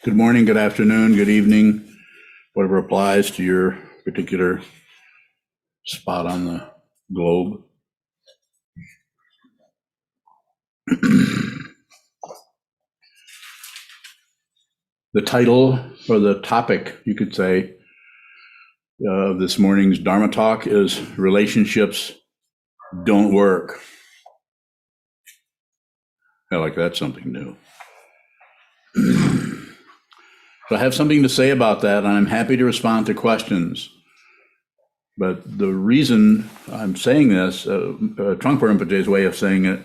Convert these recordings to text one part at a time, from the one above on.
Good morning, good afternoon, good evening, whatever applies to your particular spot on the globe. The title or the topic, you could say, of this morning's Dharma talk is Relationships Don't Work. I like that's something new. So I have something to say about that, and I'm happy to respond to questions. But the reason I'm saying this, Trungpa Rinpoche's way of saying it,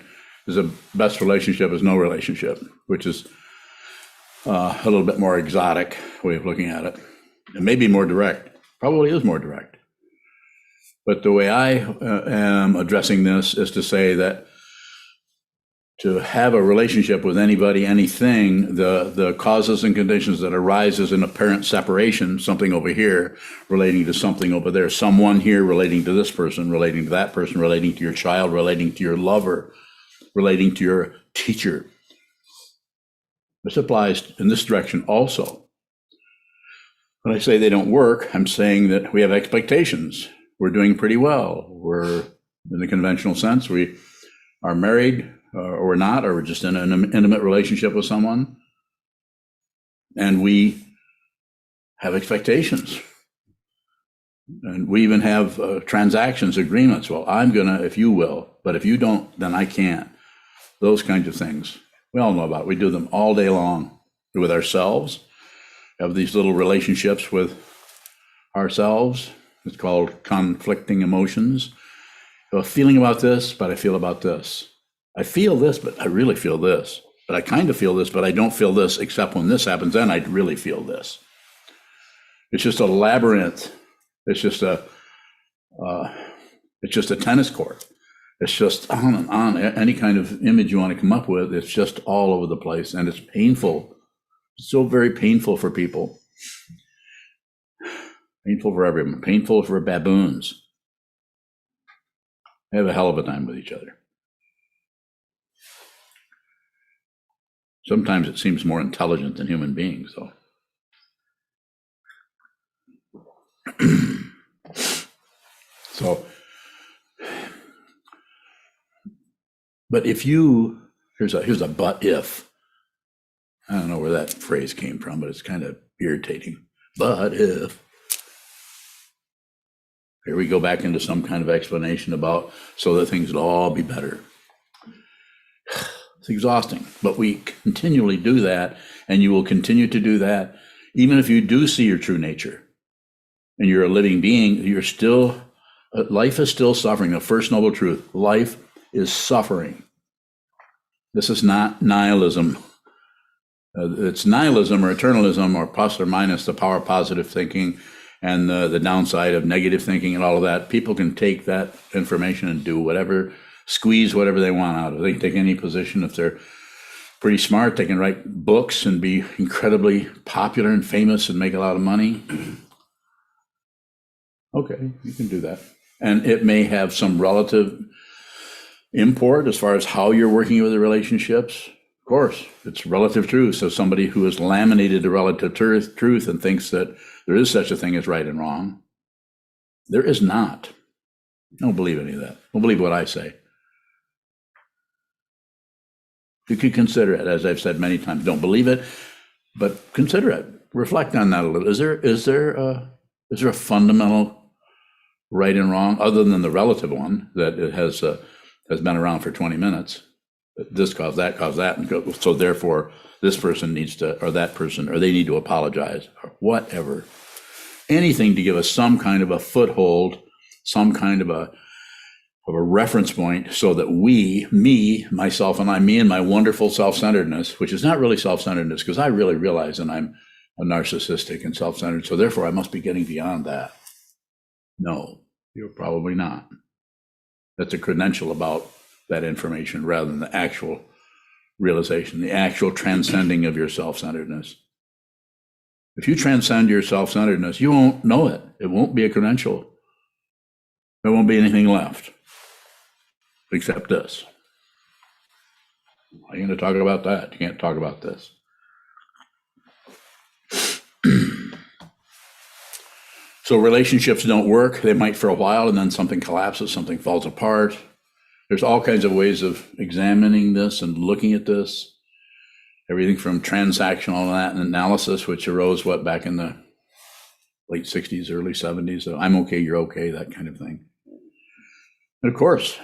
is the best relationship is no relationship, which is a little bit more exotic way of looking at it. It may be more direct, probably is more direct. But the way I am addressing this is to say that to have a relationship with anybody, anything, the causes and conditions that arise as an apparent separation, something over here relating to something over there, someone here relating to this person, relating to that person, relating to your child, relating to your lover, relating to your teacher. This applies in this direction also. When I say they don't work, I'm saying that we have expectations. We're doing pretty well. We're, in the conventional sense, we are married, or we're not, or we're just in an intimate relationship with someone. And we have expectations. And we even have transactions, agreements. Well, I'm gonna, if you will, but if you don't, then I can't. Those kinds of things. We all know about it. We do them all day long with ourselves. Have these little relationships with ourselves. It's called conflicting emotions. I have a feeling about this, but I feel about this. I feel this, but I really feel this. But I kind of feel this, but I don't feel this, except when this happens, then I really feel this. It's just a labyrinth. It's just a tennis court. It's just on and on. Any kind of image you want to come up with, it's just all over the place, and it's painful. It's so very painful for people. Painful for everyone. Painful for baboons. They have a hell of a time with each other. Sometimes it seems more intelligent than human beings, though. So, but if you, here's a but if. I don't know where that phrase came from, but it's kind of irritating. But if. Here we go back into some kind of explanation about so that things will all be better. It's exhausting, but we continually do that, and you will continue to do that, even if you do see your true nature, and you're a living being. You're still, life is still suffering. The first noble truth: life is suffering. This is not nihilism. It's nihilism or eternalism or plus or minus the power of positive thinking and the downside of negative thinking and all of that. People can take that information and do whatever, squeeze whatever they want out of it. They can take any position. If they're pretty smart, they can write books and be incredibly popular and famous and make a lot of money. Okay, you can do that. And it may have some relative import as far as how you're working with the relationships. Of course, it's relative truth. So somebody who has laminated the relative truth and thinks that there is such a thing as right and wrong, there is not. Don't believe any of that. Don't believe what I say. You could consider it, as I've said many times. Don't believe it, but consider it. Reflect on that a little. Is there a fundamental right and wrong other than the relative one that it has been around for 20 minutes? This caused that, and so therefore this person needs to, or that person, or they need to apologize, or whatever. Anything to give us some kind of a foothold, some kind of a reference point, so that we, me, myself, and I, me and my wonderful self-centeredness, which is not really self-centeredness, because I really realize that I'm a narcissistic and self-centered, so therefore I must be getting beyond that. No, you're probably not. That's a credential about that information rather than the actual realization, the actual transcending of your self-centeredness. If you transcend your self-centeredness, you won't know it. It won't be a credential. There won't be anything left except this. How are you going to talk about that? You can't talk about this. So relationships don't work. They might for a while, and then something collapses, something falls apart. There's all kinds of ways of examining this and looking at this. Everything from transactional analysis, which arose, back in the late 60s, early 70s. So I'm okay, you're okay, that kind of thing. And of course,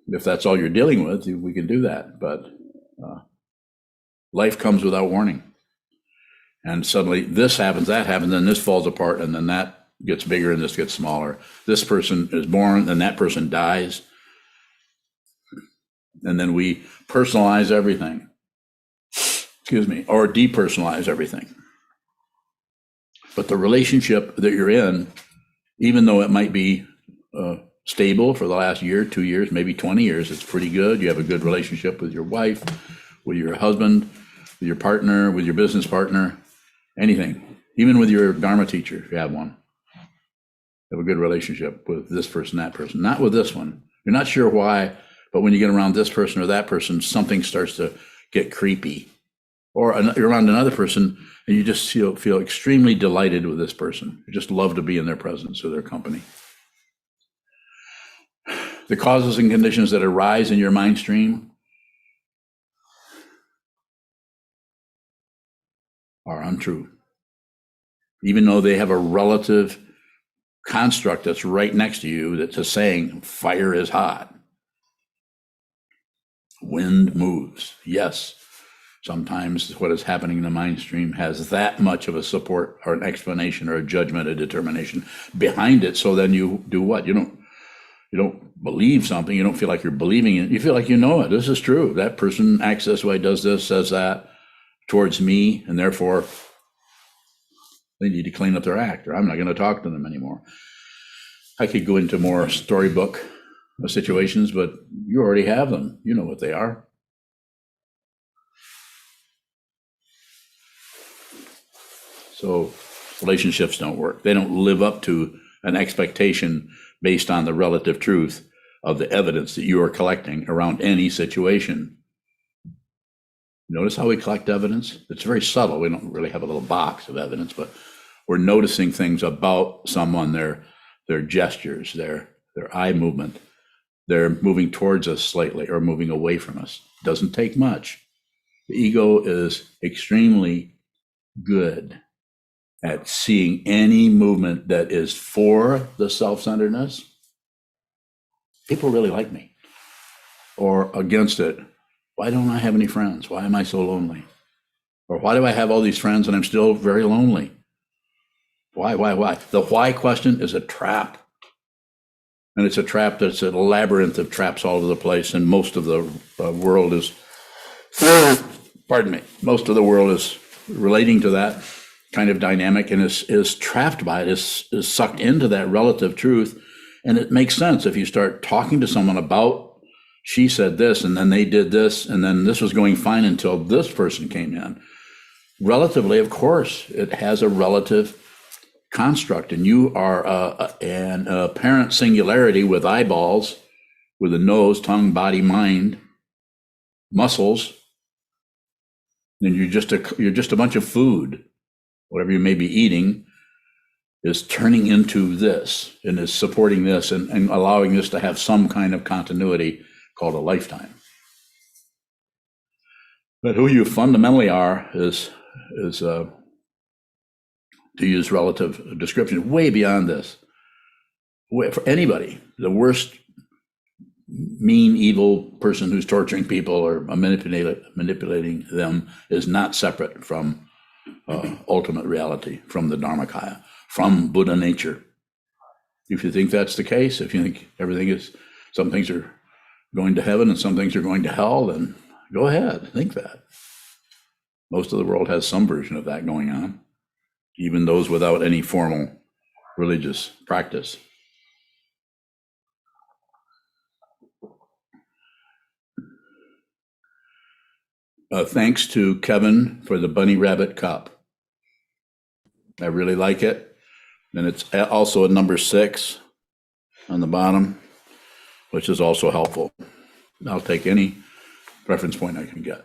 if that's all you're dealing with, we can do that. But life comes without warning. And suddenly this happens, that happens, then this falls apart, and then that gets bigger and this gets smaller. This person is born, and that person dies. And then we personalize everything. Or depersonalize everything. But the relationship that you're in, even though it might be stable for the last year, 2 years, maybe 20 years, it's pretty good. You have a good relationship with your wife, with your husband, with your partner, with your business partner, anything. Even with your Dharma teacher, if you have one. You have a good relationship with this person, that person. Not with this one. You're not sure why, but when you get around this person or that person, something starts to get creepy. Or you're around another person and you just feel extremely delighted with this person. You just love to be in their presence or their company. The causes and conditions that arise in your mind stream are untrue. Even though they have a relative construct that's right next to you that's just saying fire is hot. Wind moves. Yes. Sometimes what is happening in the mind stream has that much of a support or an explanation or a judgment, a determination behind it. So then you do what? You don't believe something. You don't feel like you're believing it. You feel like you know it. This is true. That person acts this way, does this, says that towards me, and therefore they need to clean up their act, or I'm not going to talk to them anymore. I could go into more storybook situations, but you already have them. You know what they are. So relationships don't work. They don't live up to an expectation based on the relative truth of the evidence that you are collecting around any situation. Notice how we collect evidence? It's very subtle. We don't really have a little box of evidence, but we're noticing things about someone, their gestures, their eye movement. They're moving towards us slightly or moving away from us. Doesn't take much. The ego is extremely good at seeing any movement that is for the self-centeredness. People really like me. Or against it. Why don't I have any friends? Why am I so lonely? Or why do I have all these friends and I'm still very lonely? Why? The why question is a trap. And it's a trap that's a labyrinth of traps all over the place. And most of the world is, most of the world is relating to that kind of dynamic and is trapped by it, is sucked into that relative truth. And it makes sense if you start talking to someone about, she said this, and then they did this, and then this was going fine until this person came in. Relatively, of course, it has a relative construct, and you are an apparent singularity with eyeballs, with a nose, tongue, body, mind, muscles, and you're just a bunch of food. Whatever you may be eating is turning into this and is supporting this and allowing this to have some kind of continuity called a lifetime. But who you fundamentally are is to use relative description, way beyond this. For anybody, the worst mean, evil person who's torturing people or manipulating them is not separate from ultimate reality, from the Dharmakaya, from Buddha nature. If you think that's the case, if you think some things are going to heaven and some things are going to hell, then go ahead, think that. Most of the world has some version of that going on, even those without any formal religious practice. Thanks to Kevin for the bunny rabbit cup. I really like it. And it's also a number 6 on the bottom, which is also helpful. I'll take any reference point I can get.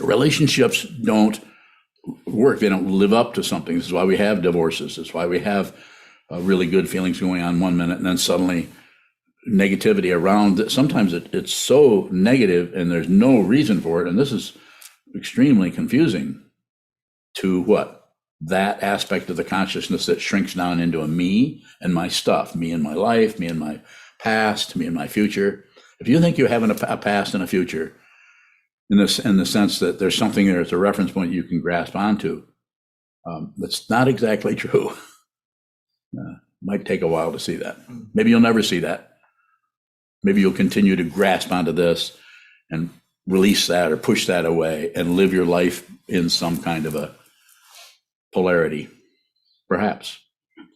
Relationships don't work. They don't live up to something. This is why we have divorces. This is why we have really good feelings going on 1 minute and then suddenly negativity around it. Sometimes it's so negative and there's no reason for it. And this is extremely confusing to what? That aspect of the consciousness that shrinks down into a me and my stuff, me and my life, me and my past, me and my future. If you think you have a past and a future, in the sense that there's something there as a reference point you can grasp onto, that's not exactly true. Might take a while to see that. Maybe you'll never see that. Maybe you'll continue to grasp onto this and release that or push that away and live your life in some kind of a polarity, perhaps.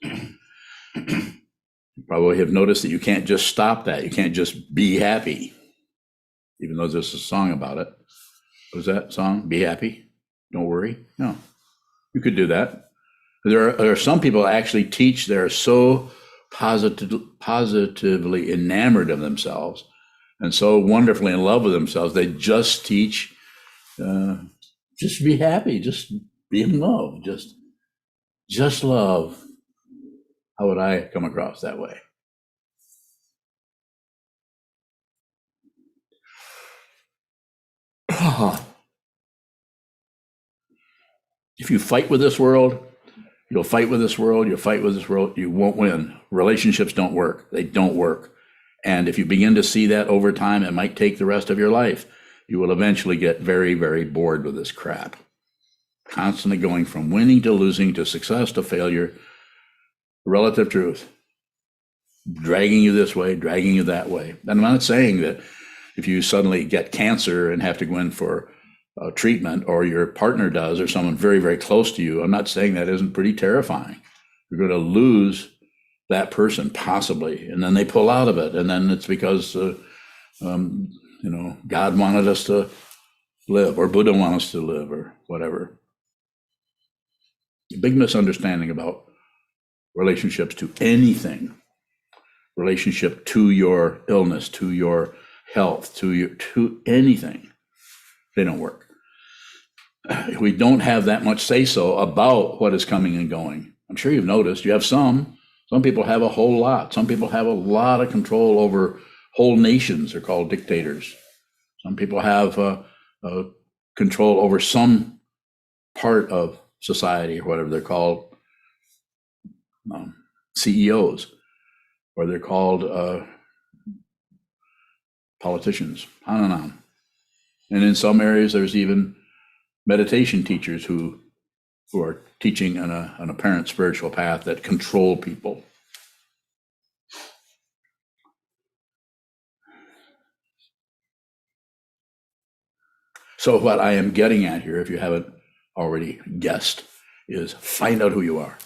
You probably have noticed that you can't just stop that. You can't just be happy, even though there's a song about it. What was that song? Be happy, don't worry. No, you could do that. There are some people that actually teach, they're so positively enamored of themselves and so wonderfully in love with themselves, they just teach, just be happy, just be in love, just love. How would I come across that way? If you fight with this world, you'll fight with this world, you'll fight with this world, you won't win. Relationships don't work. They don't work. And if you begin to see that over time, it might take the rest of your life. You will eventually get very, very bored with this crap. Constantly going from winning to losing to success to failure. Relative truth. Dragging you this way, dragging you that way. And I'm not saying that if you suddenly get cancer and have to go in for treatment, or your partner does, or someone very, very close to you, I'm not saying that isn't pretty terrifying. You're going to lose that person possibly, and then they pull out of it, and then it's because God wanted us to live, or Buddha wanted us to live, or whatever. A big misunderstanding about relationships to anything, relationship to your illness, to your health, to anything. They don't work. We don't have that much say-so about what is coming and going. I'm sure you've noticed, you have some people have a whole lot. Some people have a lot of control over whole nations. They're called dictators. Some people have control over some part of society, or whatever they're called, CEOs, or they're called politicians, on and on. And in some areas, there's even meditation teachers who are teaching an apparent spiritual path that control people. So what I am getting at here, if you haven't already guessed, is find out who you are,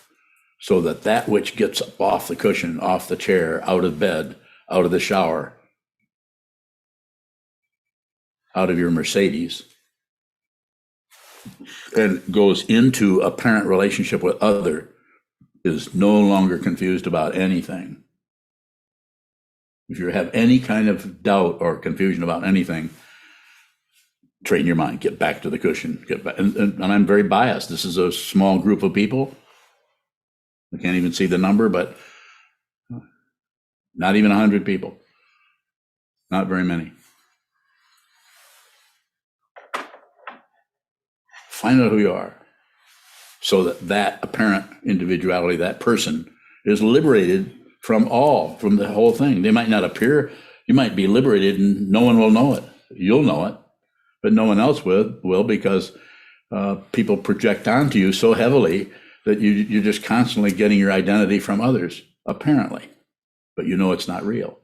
so that which gets up off the cushion, off the chair, out of bed, out of the shower, out of your Mercedes, and goes into a parent relationship with other, is no longer confused about anything. If you have any kind of doubt or confusion about anything, train your mind, get back to the cushion, get back. And I'm very biased. This is a small group of people. I can't even see the number, but not even 100 people. Not very many. Find out who you are, so that apparent individuality, that person, is liberated from the whole thing. They might not appear, you might be liberated and no one will know it. You'll know it, but no one else will, because people project onto you so heavily that you're just constantly getting your identity from others, apparently, but you know it's not real.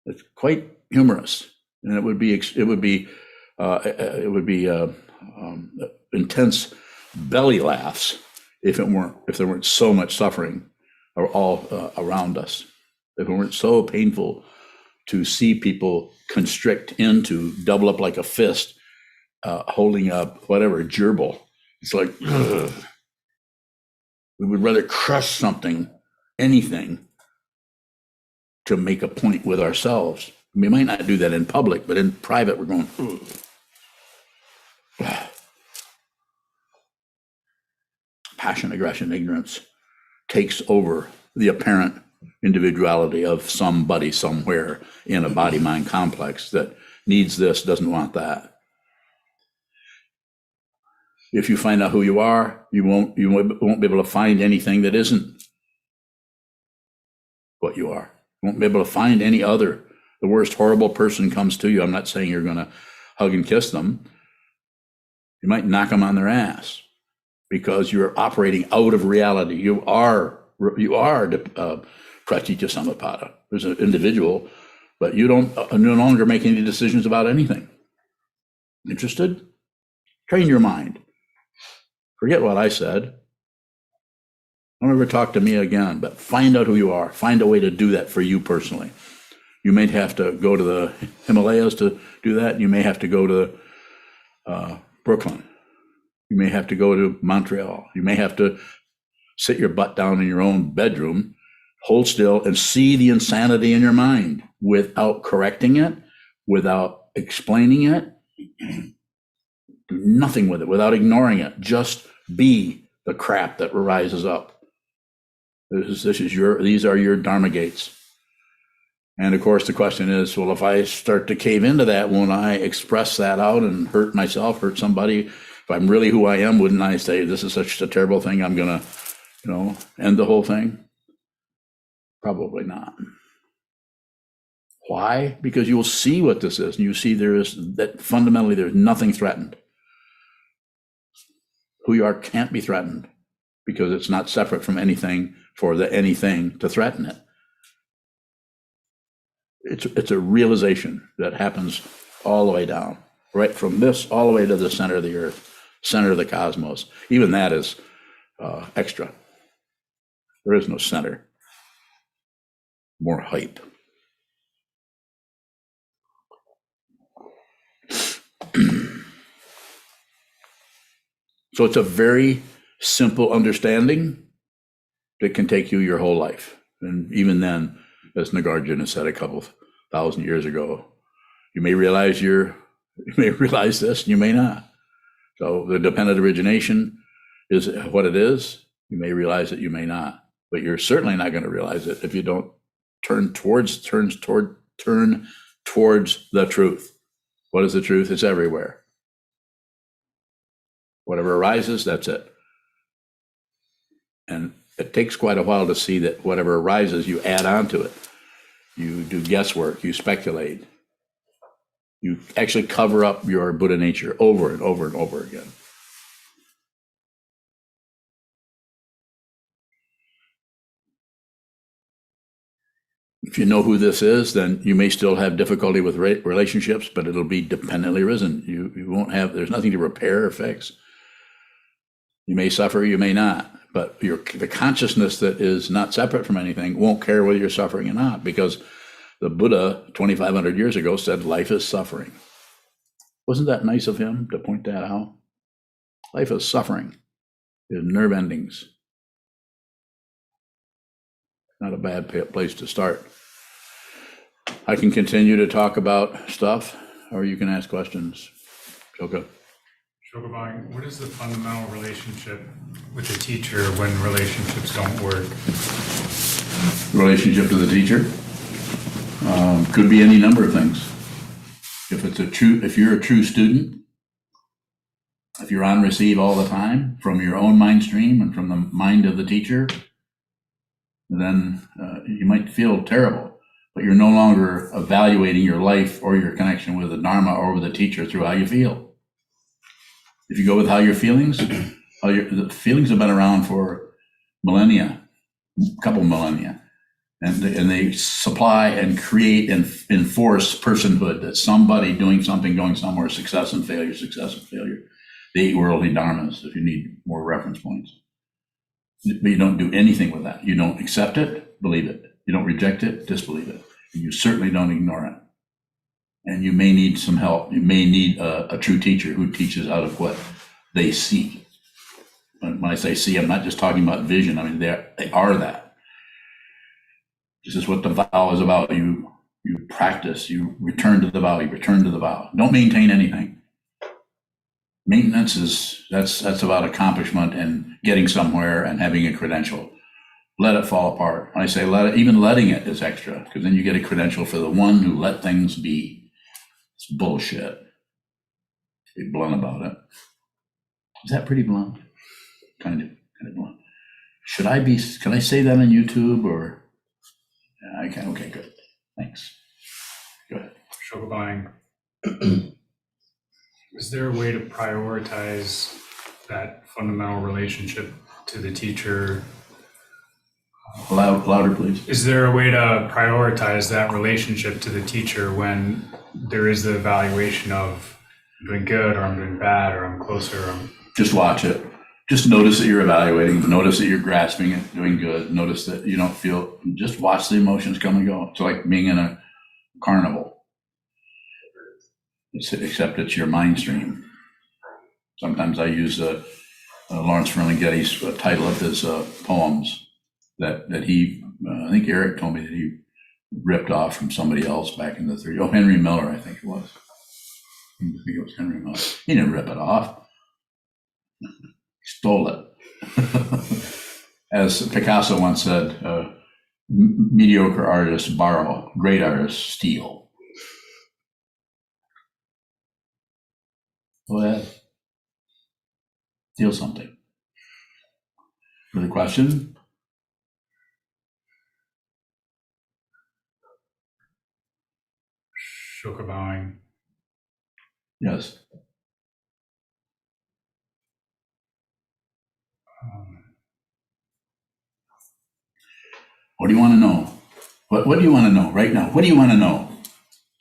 It's quite humorous, and it would be intense belly laughs if there weren't so much suffering all around us. If it weren't so painful to see people constrict into, double up like a fist, holding up whatever, gerbil. It's like, ugh. We would rather crush something, anything, to make a point with ourselves. We might not do that in public, but in private, we're going, ugh. passion, aggression, ignorance takes over the apparent individuality of somebody somewhere in a body-mind complex that needs this, doesn't want that. If you find out who you are, you won't be able to find anything that isn't what you are. You won't be able to find any other. The worst horrible person comes to you. I'm not saying you're going to hug and kiss them. You might knock them on their ass because you're operating out of reality. You are Pratitya Samappada. There's an individual, but you don't no longer make any decisions about anything. Interested? Train your mind. Forget what I said. Don't ever talk to me again, but find out who you are. Find a way to do that for you personally. You may have to go to the Himalayas to do that. You may have to go to Brooklyn. You may have to go to Montreal. You may have to sit your butt down in your own bedroom, hold still, and see the insanity in your mind without correcting it, without explaining it. Do nothing with it, without ignoring it. Just be the crap that rises up. These are your Dharma gates. And of course, the question is, well, if I start to cave into that, won't I express that out and hurt myself, hurt somebody? If I'm really who I am, wouldn't I say, this is such a terrible thing, I'm going to, end the whole thing? Probably not. Why? Because you will see what this is, and you see that fundamentally there's nothing threatened. Who you are can't be threatened because it's not separate from anything for the anything to threaten it. It's a realization that happens all the way down, right from this all the way to the center of the earth, center of the cosmos. Even that is extra. There is no center. More hype. So it's a very simple understanding that can take you your whole life. And even then, as Nagarjuna said a couple thousand years ago, you may realize this, and you may not. So the dependent origination is what it is. You may realize it, you may not, but you're certainly not going to realize it if you don't turn towards the truth. What is the truth? It's everywhere. Whatever arises, that's it. And it takes quite a while to see that whatever arises, you add on to it. You do guesswork, you speculate. You actually cover up your Buddha nature over and over and over again. If you know who this is, then you may still have difficulty with relationships, but it'll be dependently risen. You won't have, there's nothing to repair or fix. You may suffer, you may not, but the consciousness that is not separate from anything won't care whether you're suffering or not, because the Buddha 2,500 years ago said life is suffering. Wasn't that nice of him to point that out? Life is suffering. There's nerve endings. Not a bad place to start. I can continue to talk about stuff, or you can ask questions. Shoka. Shokabhai, what is the fundamental relationship with the teacher when relationships don't work? Relationship to the teacher could be any number of things. If you're a true student, if you're on receive all the time from your own mind stream and from the mind of the teacher, then you might feel terrible, but you're no longer evaluating your life or your connection with the Dharma or with the teacher through how you feel. If you go with the feelings have been around for millennia, a couple millennia, and they supply and create and enforce personhood, that somebody doing something, going somewhere, success and failure, the 8 worldly dharmas, if you need more reference points. But you don't do anything with that. You don't accept it, believe it. You don't reject it, disbelieve it. And you certainly don't ignore it. And you may need some help. You may need a true teacher who teaches out of what they see. When I say see, I'm not just talking about vision. I mean, they are that. This is what the vow is about. You practice, you return to the vow, you return to the vow. Don't maintain anything. Maintenance that's about accomplishment and getting somewhere and having a credential. Let it fall apart. When I say let it, even letting it is extra, because then you get a credential for the one who let things be. It's bullshit. Be blunt about it. Is that pretty blunt? Kind of blunt. Can I say that on YouTube or? Yeah, I can. Okay, good. Thanks. Go ahead. Chogyam, is there a way to prioritize that fundamental relationship to the teacher? Louder, please. Is there a way to prioritize that relationship to the teacher when there is the evaluation of I'm doing good or I'm doing bad or I'm closer? Just watch it. Just notice that you're evaluating. Notice that you're grasping it, doing good. Notice that you don't feel, just watch the emotions come and go. It's like being in a carnival. Except it's your mind stream. Sometimes I use Lawrence Ferlinghetti's title of his poems that he, I think Eric told me that he ripped off from somebody else back in the 30s. Oh, Henry Miller, I think it was. I think it was Henry Miller. He didn't rip it off. He stole it. As Picasso once said, mediocre artists borrow, great artists steal. Go ahead. Steal something. Further question? Chogyam. Yes. What do you want to know? What do you want to know right now? What do you want to know?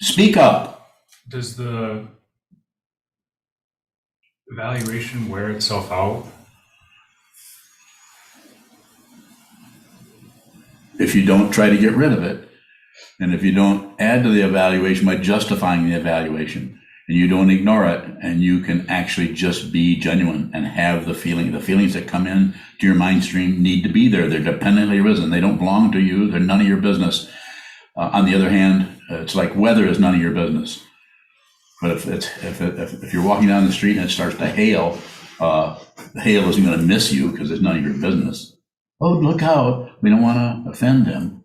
Speak up. Does the evaluation wear itself out? If you don't try to get rid of it, and if you don't add to the evaluation by justifying the evaluation, and you don't ignore it, and you can actually just be genuine and have the feelings that come in to your mind stream need to be there. They're dependently arisen. They don't belong to you. They're none of your business. On the other hand, it's like weather is none of your business. But if you're walking down the street and it starts to hail, the hail isn't going to miss you because it's none of your business. Oh, look out! We don't want to offend him.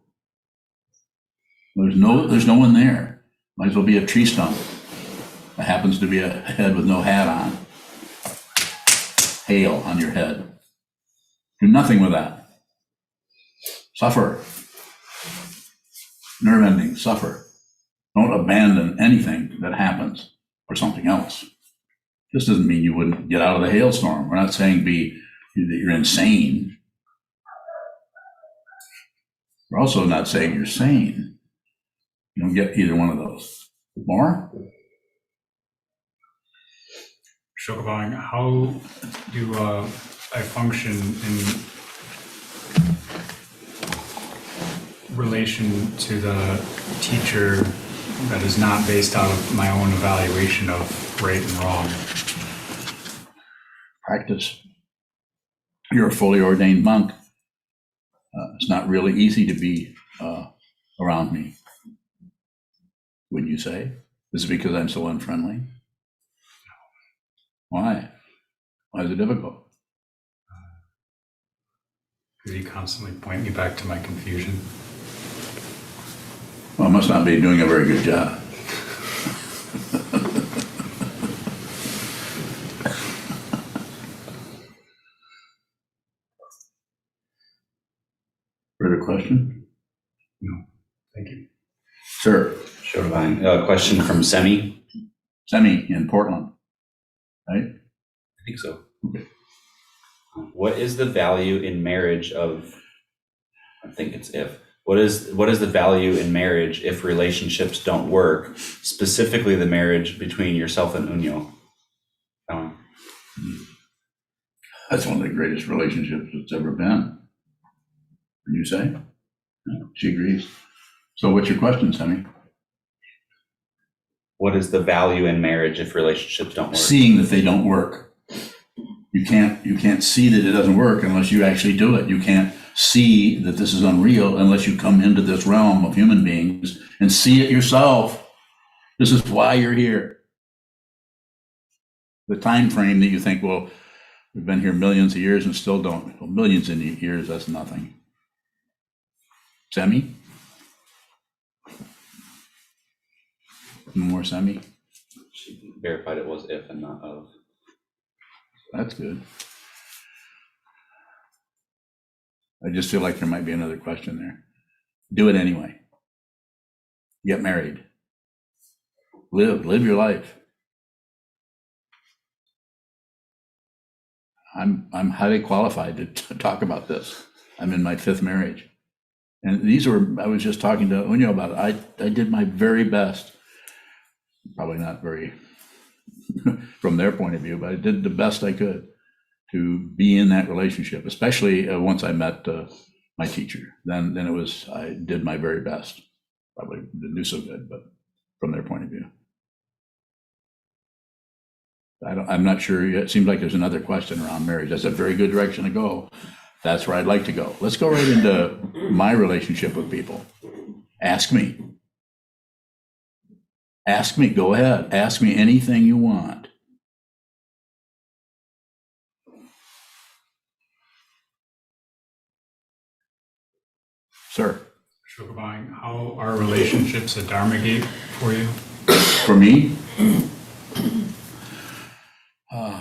There's no one there. Might as well be a tree stump. It happens to be a head with no hat on. Hail on your head. Do nothing with that. Suffer. Nerve ending, suffer. Don't abandon anything that happens for something else. This doesn't mean you wouldn't get out of the hailstorm. We're not saying that you're insane. We're also not saying you're sane. You don't get either one of those. More? Chogyam, how do I function in relation to the teacher that is not based out of my own evaluation of right and wrong? Practice. You're a fully ordained monk. It's not really easy to be around me. Wouldn't you say? Is it because I'm so unfriendly? Why? Why is it difficult? Because you constantly point me back to my confusion. Well, I must not be doing a very good job. Further question? No, thank you. Sir. Sure, fine. A question from Semi. Semi in Portland, right? I think so. Okay. What is the value in marriage of, I think it's if, what is the value in marriage if relationships don't work, specifically the marriage between yourself and Unyo? That's one of the greatest relationships that's ever been. Would you say? No, she agrees. So what's your question, Semi? What is the value in marriage if relationships don't work? Seeing that they don't work. You can't see that it doesn't work unless you actually do it. You can't see that this is unreal unless you come into this realm of human beings and see it yourself. This is why you're here. the time frame that you think, well, we've been here millions of years and still don't. Well, millions of years, that's nothing. Semi? More semi? She verified it was if and not of. That's good. I just feel like there might be another question there. Do it anyway. Get married. Live your life. I'm highly qualified to talk about this. I'm in my 5th marriage. And I was just talking to Unyo about it. I did my very best. Probably not very from their point of view, but I did the best I could to be in that relationship, especially once I met my teacher. Then I did my very best. Probably didn't do so good, but from their point of view. I'm not sure yet. It seems like there's another question around marriage. That's a very good direction to go. That's where I'd like to go. Let's go right into my relationship with people. Ask me. Ask me. Go ahead. Ask me anything you want. Sir. Chogyam, how are relationships a Dharma gate for you? For me,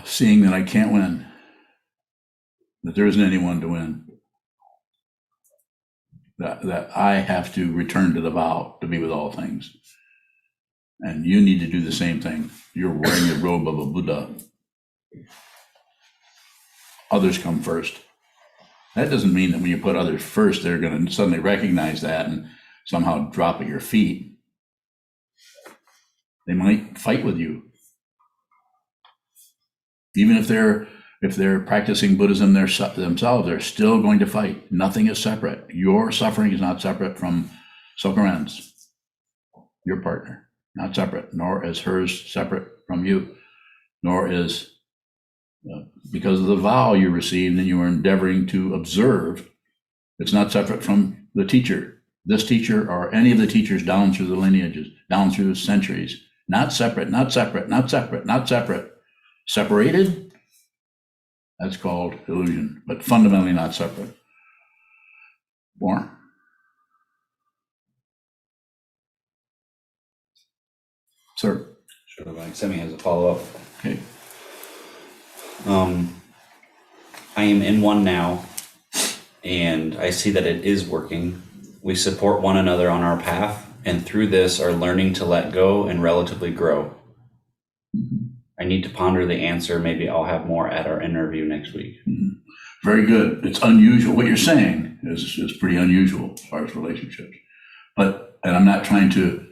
seeing that I can't win, that there isn't anyone to win, that I have to return to the vow to be with all things. And you need to do the same thing. You're wearing the robe of a Buddha. Others come first. That doesn't mean that when you put others first, they're going to suddenly recognize that and somehow drop at your feet. They might fight with you. Even if they're practicing Buddhism themselves, they're still going to fight. Nothing is separate. Your suffering is not separate from Sokuzan's, your partner. Not separate, nor is hers separate from you, nor is because of the vow you received and you are endeavoring to observe. It's not separate from the teacher, this teacher, or any of the teachers down through the lineages, down through the centuries. Not separate, not separate, not separate, not separate. Separated, that's called illusion, but fundamentally not separate. More? Sir. Sure, like Semi has a follow-up. Okay. I am in one now, and I see that it is working. We support one another on our path, and through this are learning to let go and relatively grow. Mm-hmm. I need to ponder the answer. Maybe I'll have more at our interview next week. Mm-hmm. Very good. It's unusual. What you're saying is pretty unusual as far as relationships. And I'm not trying to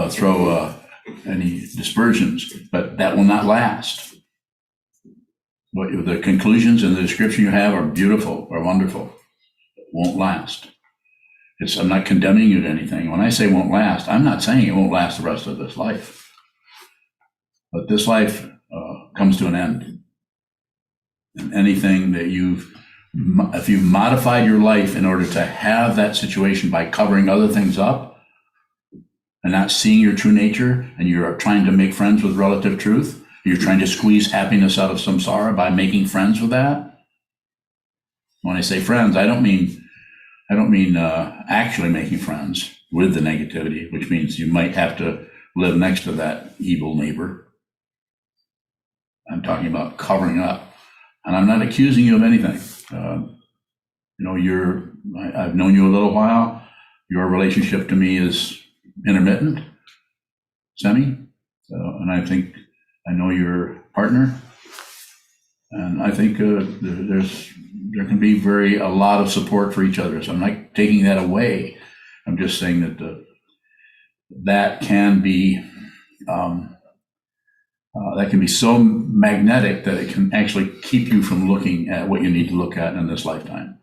throw any dispersions, but that will not last. The conclusions and the description you have are beautiful, are wonderful. It won't last. I'm not condemning you to anything. When I say won't last, I'm not saying it won't last the rest of this life. But this life comes to an end. And anything that if you've modified your life in order to have that situation by covering other things up and not seeing your true nature, and you're trying to make friends with relative truth, you're trying to squeeze happiness out of samsara by making friends with that. When I say friends, I don't mean actually making friends with the negativity, which means you might have to live next to that evil neighbor. I'm talking about covering up, and I'm not accusing you of anything. I've known you a little while. Your relationship to me is intermittent, Semi, and I think I know your partner, and I think there can be a lot of support for each other. So I'm not taking that away. I'm just saying that that can be so magnetic that it can actually keep you from looking at what you need to look at in this lifetime.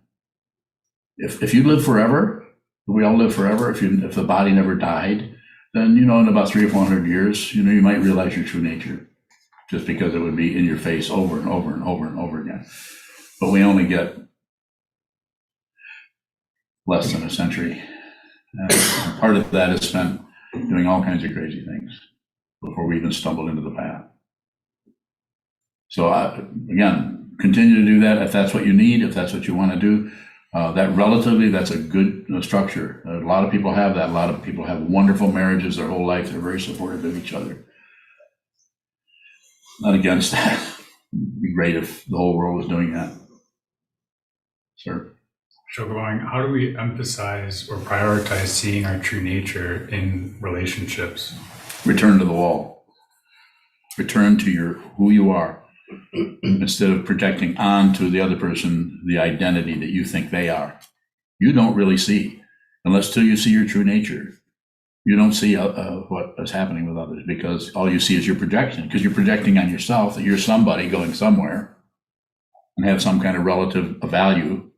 If you live forever, we all live forever. If the body never died, then in about 300 or 400 years, you might realize your true nature, just because it would be in your face over and over and over and over again. But we only get less than a century. And part of that is spent doing all kinds of crazy things before we even stumbled into the path. So again, continue to do that if that's what you need, if that's what you want to do. That relatively, that's a good structure. A lot of people have that. A lot of people have wonderful marriages their whole life. They're very supportive of each other. Not against that. It'd be great if the whole world was doing that. Sir? Chogyam, how do we emphasize or prioritize seeing our true nature in relationships? Return to the wall. Return to who you are instead of projecting onto the other person the identity that you think they are. You don't really see, unless till you see your true nature. You don't see what is happening with others because all you see is your projection, because you're projecting on yourself that you're somebody going somewhere and have some kind of relative value.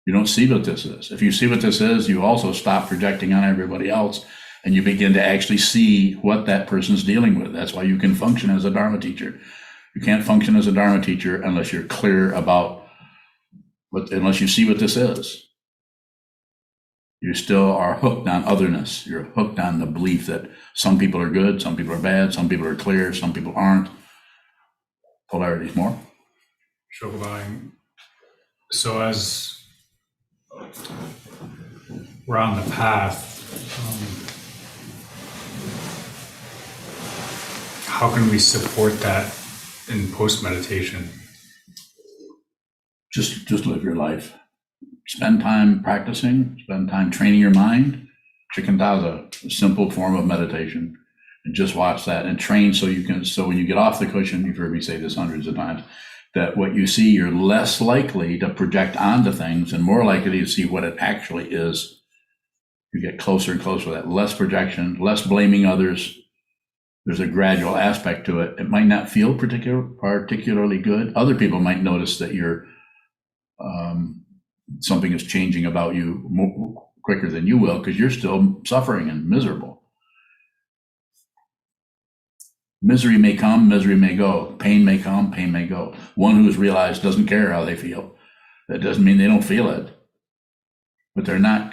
You don't see what this is. If you see what this is, you also stop projecting on everybody else and you begin to actually see what that person's dealing with. That's why you can function as a Dharma teacher. You can't function as a Dharma teacher unless you're clear about unless you see what this is. You still are hooked on otherness. You're hooked on the belief that some people are good, some people are bad, some people are clear, some people aren't. Polarities more. Chogyam, so as we're on the path, how can we support that in post-meditation? Just live your life. Spend time practicing, spend time training your mind. Shikantaza, a simple form of meditation. And just watch that and train so when you get off the cushion, you've heard me say this hundreds of times, that what you see, you're less likely to project onto things and more likely to see what it actually is. You get closer and closer to that. Less projection, less blaming others. There's a gradual aspect to it. It might not feel particularly good. Other people might notice that you're something is changing about you more quicker than you will because you're still suffering and miserable. Misery may come, misery may go. Pain may come, pain may go. One who's realized doesn't care how they feel. That doesn't mean they don't feel it. But they're not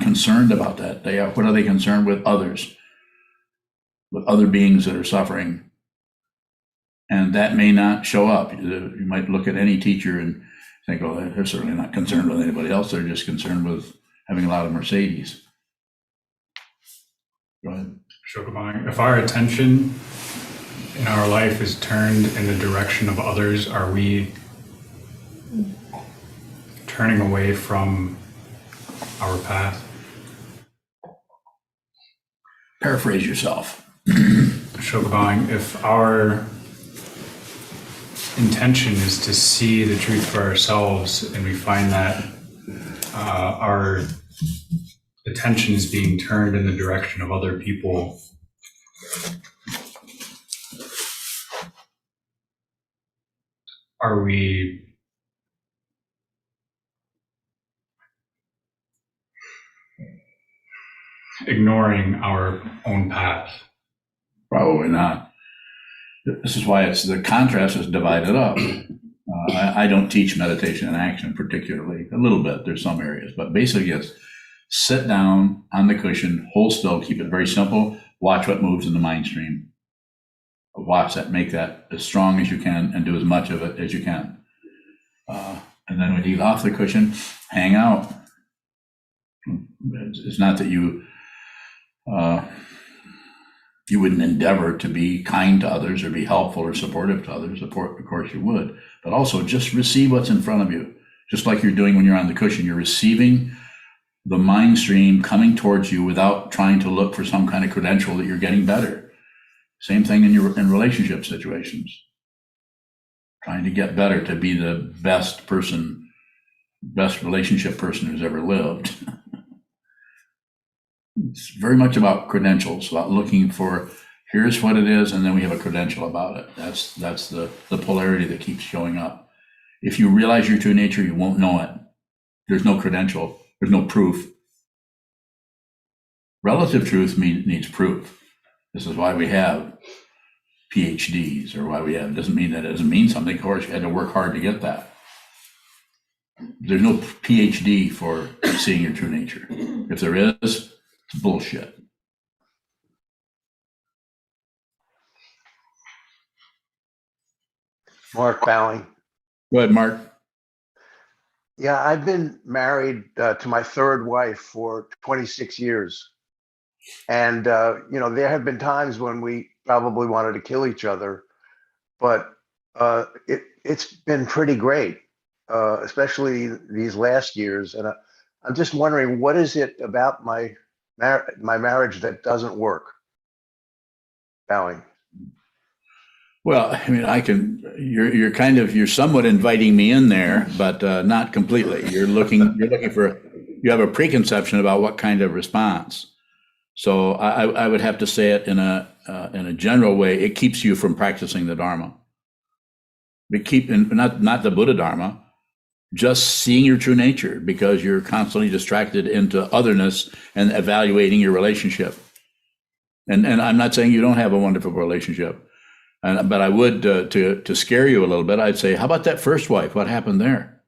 concerned about that. What are they concerned with? Others. With other beings that are suffering. And that may not show up. You might look at any teacher and think, oh, they're certainly not concerned with anybody else. They're just concerned with having a lot of Mercedes. Go ahead. Chogyam, if our attention in our life is turned in the direction of others, are we turning away from our path? Paraphrase yourself. Chogyam, if our intention is to see the truth for ourselves and we find that our attention is being turned in the direction of other people, are we ignoring our own path? Probably not. This is why the contrast is divided up. I don't teach meditation and action particularly, a little bit, there's some areas, but basically it's sit down on the cushion, hold still, keep it very simple, watch what moves in the mind stream. Watch that, make that as strong as you can and do as much of it as you can. And then when you get off the cushion, hang out. It's not that you wouldn't endeavor to be kind to others or be helpful or supportive to others. Of course you would, but also just receive what's in front of you. Just like you're doing when you're on the cushion, you're receiving the mind stream coming towards you without trying to look for some kind of credential that you're getting better. Same thing in relationship situations. Trying to get better, to be the best relationship person who's ever lived. It's very much about credentials, about looking for, here's what it is, and then we have a credential about it. That's the polarity that keeps showing up. If you realize your true nature, you won't know it. There's no credential. There's no proof. Relative truth needs proof. This is why we have PhDs, or why we have, doesn't mean that it doesn't mean something. Of course, you had to work hard to get that. There's no PhD for seeing your true nature. If there is, it's bullshit. Mark Bowing. Go ahead, Mark. Yeah, I've been married to my third wife for 26 years. And, there have been times when we probably wanted to kill each other, but it's been pretty great, especially these last years. And I'm just wondering, what is it about my marriage that doesn't work? Bowing. Well, I mean, you're somewhat inviting me in there, but not completely. You're looking for, you have a preconception about what kind of response. So I would have to say it in a general way. It keeps you from practicing the Dharma. Not the Buddha Dharma, just seeing your true nature, because you're constantly distracted into otherness and evaluating your relationship. And I'm not saying you don't have a wonderful relationship. But I would, to scare you a little bit, I'd say, how about that first wife? What happened there?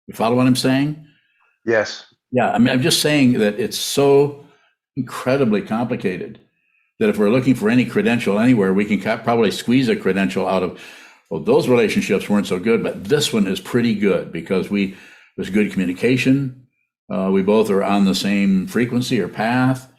You follow what I'm saying? Yes. Yeah, I mean, I'm just saying that it's so incredibly complicated that if we're looking for any credential anywhere, we can probably squeeze a credential out of, well, those relationships weren't so good, but this one is pretty good because there's good communication. We both are on the same frequency or path.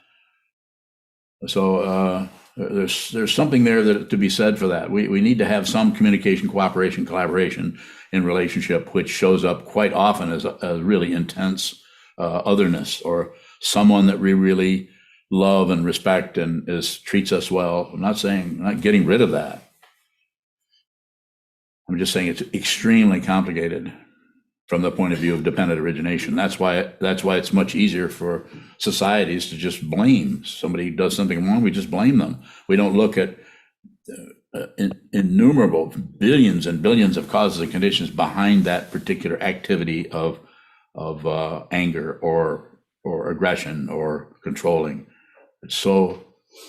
So, there's something there to be said for that. We need to have some communication, cooperation, collaboration in relationship, which shows up quite often as a really intense otherness, or someone that we really love and respect and treats us well. I'm not getting rid of that. I'm just saying it's extremely complicated from the point of view of dependent origination. That's why it's much easier for societies to just blame. Somebody does something wrong, we just blame them. We don't look at innumerable billions and billions of causes and conditions behind that particular activity of anger or aggression or controlling. It's so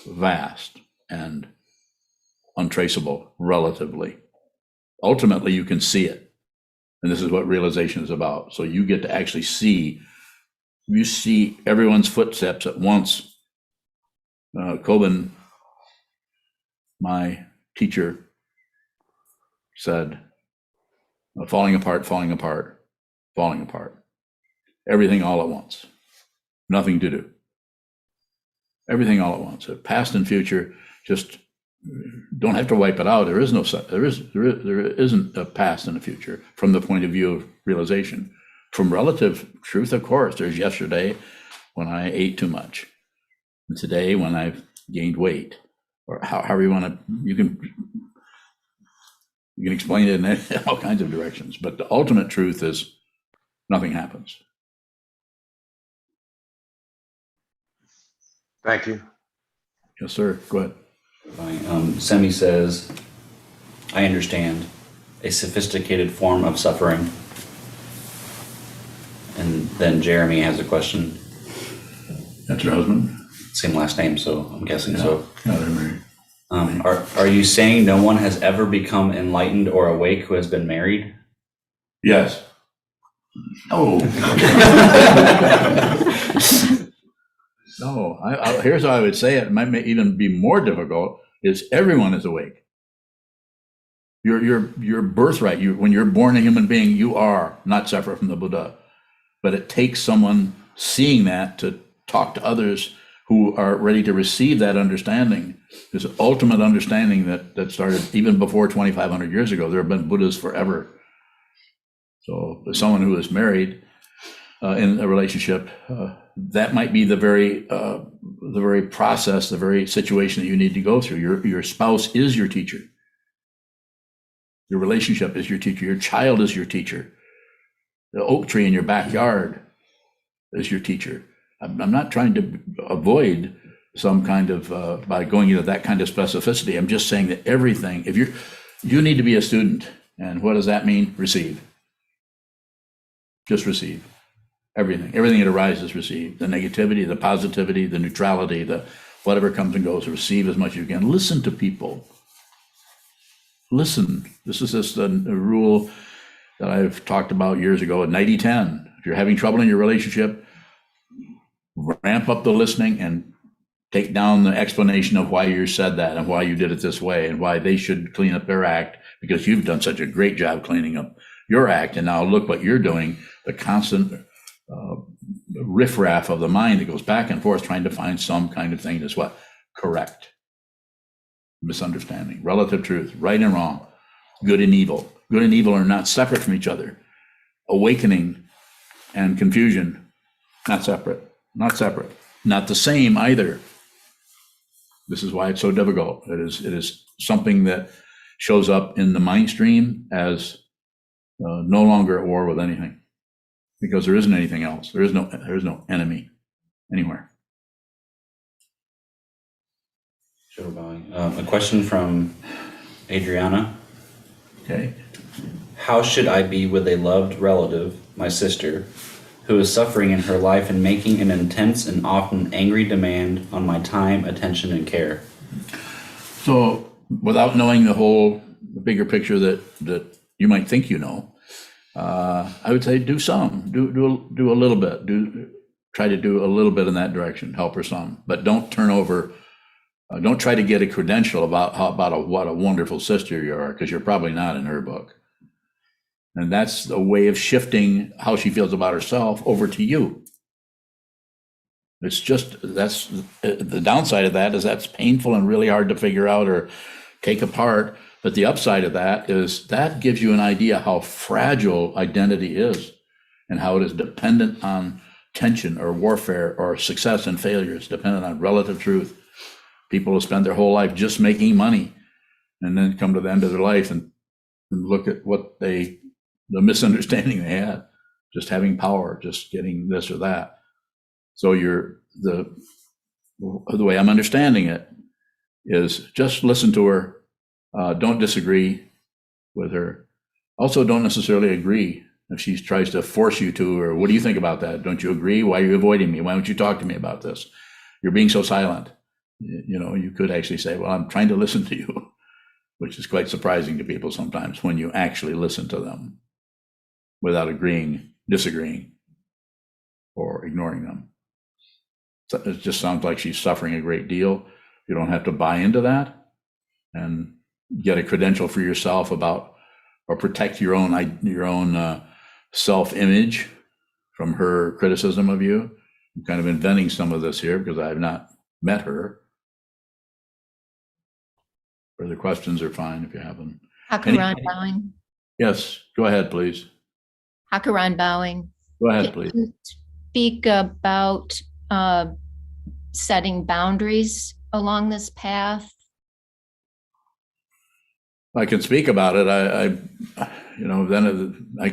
vast and untraceable relatively. Ultimately, you can see it. And this is what realization is about. So you get to actually see everyone's footsteps at once. Kobun, my teacher, said, falling apart, falling apart, falling apart. Everything all at once. Nothing to do. Everything all at once. Past and future, just don't have to wipe it out. There isn't a past and a future from the point of view of realization. From relative truth, of course, there's yesterday when I ate too much, and today when I've gained weight, or however you want to. You can explain it in all kinds of directions, but the ultimate truth is nothing happens. Thank you. Yes, sir. Go ahead. Semi says, I understand a sophisticated form of suffering. And then Jeremy has a question. That's your husband? Same last name, so I'm guessing so. Yeah, they're married. Are you saying no one has ever become enlightened or awake who has been married? Yes. Oh. No, here's how I would say it. It might even be more difficult, is everyone is awake. Your birthright, when you're born a human being, you are not separate from the Buddha. But it takes someone seeing that to talk to others who are ready to receive that understanding. This ultimate understanding that started even before 2,500 years ago. There have been Buddhas forever. So for someone who is married in a relationship, that might be the very process, the very situation that you need to go through. Your spouse is your teacher. Your relationship is your teacher. Your child is your teacher. The oak tree in your backyard is your teacher. I'm not trying to avoid some kind of, by going into that kind of specificity. I'm just saying that everything, you need to be a student. And what does that mean? Receive. Just receive. Everything that arises, receive. The negativity, the positivity, the neutrality, the whatever comes and goes, receive as much as you can. Listen to people. Listen. This is just a rule that I've talked about years ago, 90-10. If you're having trouble in your relationship, ramp up the listening and take down the explanation of why you said that and why you did it this way and why they should clean up their act because you've done such a great job cleaning up your act. And now look what you're doing, the constant riffraff of the mind that goes back and forth trying to find some kind of thing that's what? Correct. Misunderstanding, relative truth, right and wrong, good and evil. Good and evil are not separate from each other. Awakening and confusion, not separate, not separate, not the same either. This is why it's so difficult. It is something that shows up in the mind stream as no longer at war with anything, because there isn't anything else. There is no enemy anywhere. Joe bowing. A question from Adriana. Okay. How should I be with a loved relative, my sister, who is suffering in her life and making an intense and often angry demand on my time, attention, and care? So without knowing the bigger picture that you might think you know, I would say do a little bit, try to do a little bit in that direction, help her some, but don't turn over, don't try to get a credential about what a wonderful sister you are, because you're probably not in her book. And that's a way of shifting how she feels about herself over to you. It's just, that's the downside of that is that's painful and really hard to figure out or take apart. But the upside of that is that gives you an idea how fragile identity is and how it is dependent on tension or warfare or success and failure. It's dependent on relative truth. People will spend their whole life just making money and then come to the end of their life and look at what the misunderstanding they had, just having power, just getting this or that. So the way I'm understanding it is just listen to her. Don't disagree with her. Also, don't necessarily agree if she tries to force you to, or what do you think about that? Don't you agree? Why are you avoiding me? Why don't you talk to me about this? You're being so silent. You could actually say, well, I'm trying to listen to you, which is quite surprising to people sometimes when you actually listen to them without agreeing, disagreeing, or ignoring them. So it just sounds like she's suffering a great deal. You don't have to buy into that and get a credential for yourself about, or protect your own self-image from her criticism of you. I'm kind of inventing some of this here because I have not met her. Further questions are fine if you have them. Hakuran bowing. Yes, go ahead, please. Hakuran bowing. Go ahead, please. Can you speak about setting boundaries along this path? I can speak about it. Then I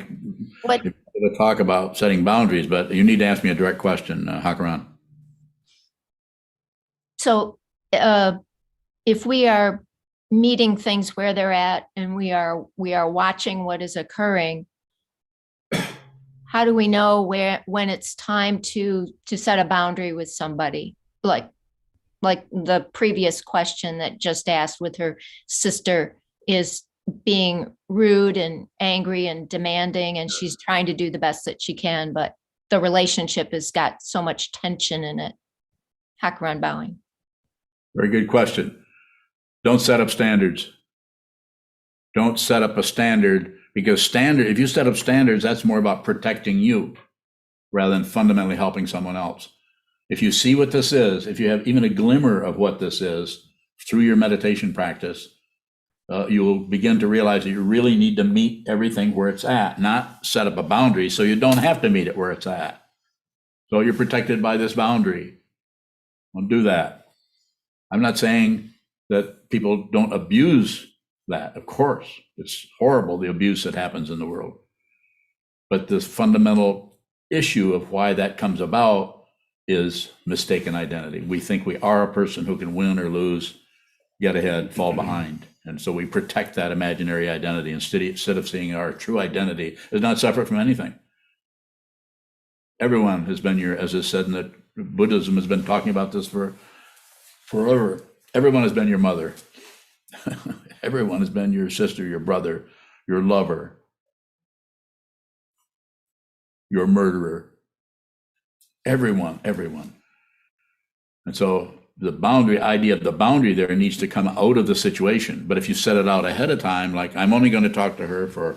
could talk about setting boundaries, but you need to ask me a direct question, Hakuran. So if we are meeting things where they're at and we are watching what is occurring, how do we know when it's time to set a boundary with somebody? Like the previous question that just asked with her sister is being rude and angry and demanding, and she's trying to do the best that she can, but the relationship has got so much tension in it. Hakuran bowing. Very good question. Don't set up standards. Don't set up a standard, because if you set up standards, that's more about protecting you rather than fundamentally helping someone else. If you see what this is, if you have even a glimmer of what this is through your meditation practice, you will begin to realize that you really need to meet everything where it's at, not set up a boundary so you don't have to meet it where it's at. So you're protected by this boundary. Don't do that. I'm not saying that people don't abuse that. Of course, it's horrible, the abuse that happens in the world. But this fundamental issue of why that comes about is mistaken identity. We think we are a person who can win or lose, get ahead, fall behind. And so we protect that imaginary identity instead of seeing our true identity is not separate from anything. Everyone has been as is said in that Buddhism has been talking about this for forever. Everyone has been your mother. Everyone has been your sister, your brother, your lover, your murderer. Everyone. And so the boundary idea of the boundary there needs to come out of the situation. But if you set it out ahead of time, like I'm only going to talk to her for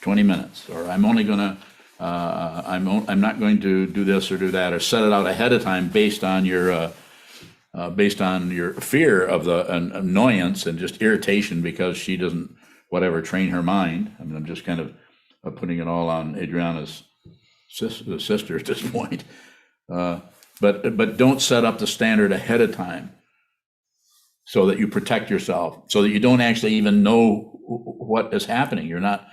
20 minutes, or I'm only going to, I'm not going to do this or do that, or set it out ahead of time based on your fear of the annoyance and just irritation because she doesn't, whatever, train her mind. I mean, I'm just kind of putting it all on Adriana's sister at this point. But don't set up the standard ahead of time so that you protect yourself, so that you don't actually even know what is happening. You're not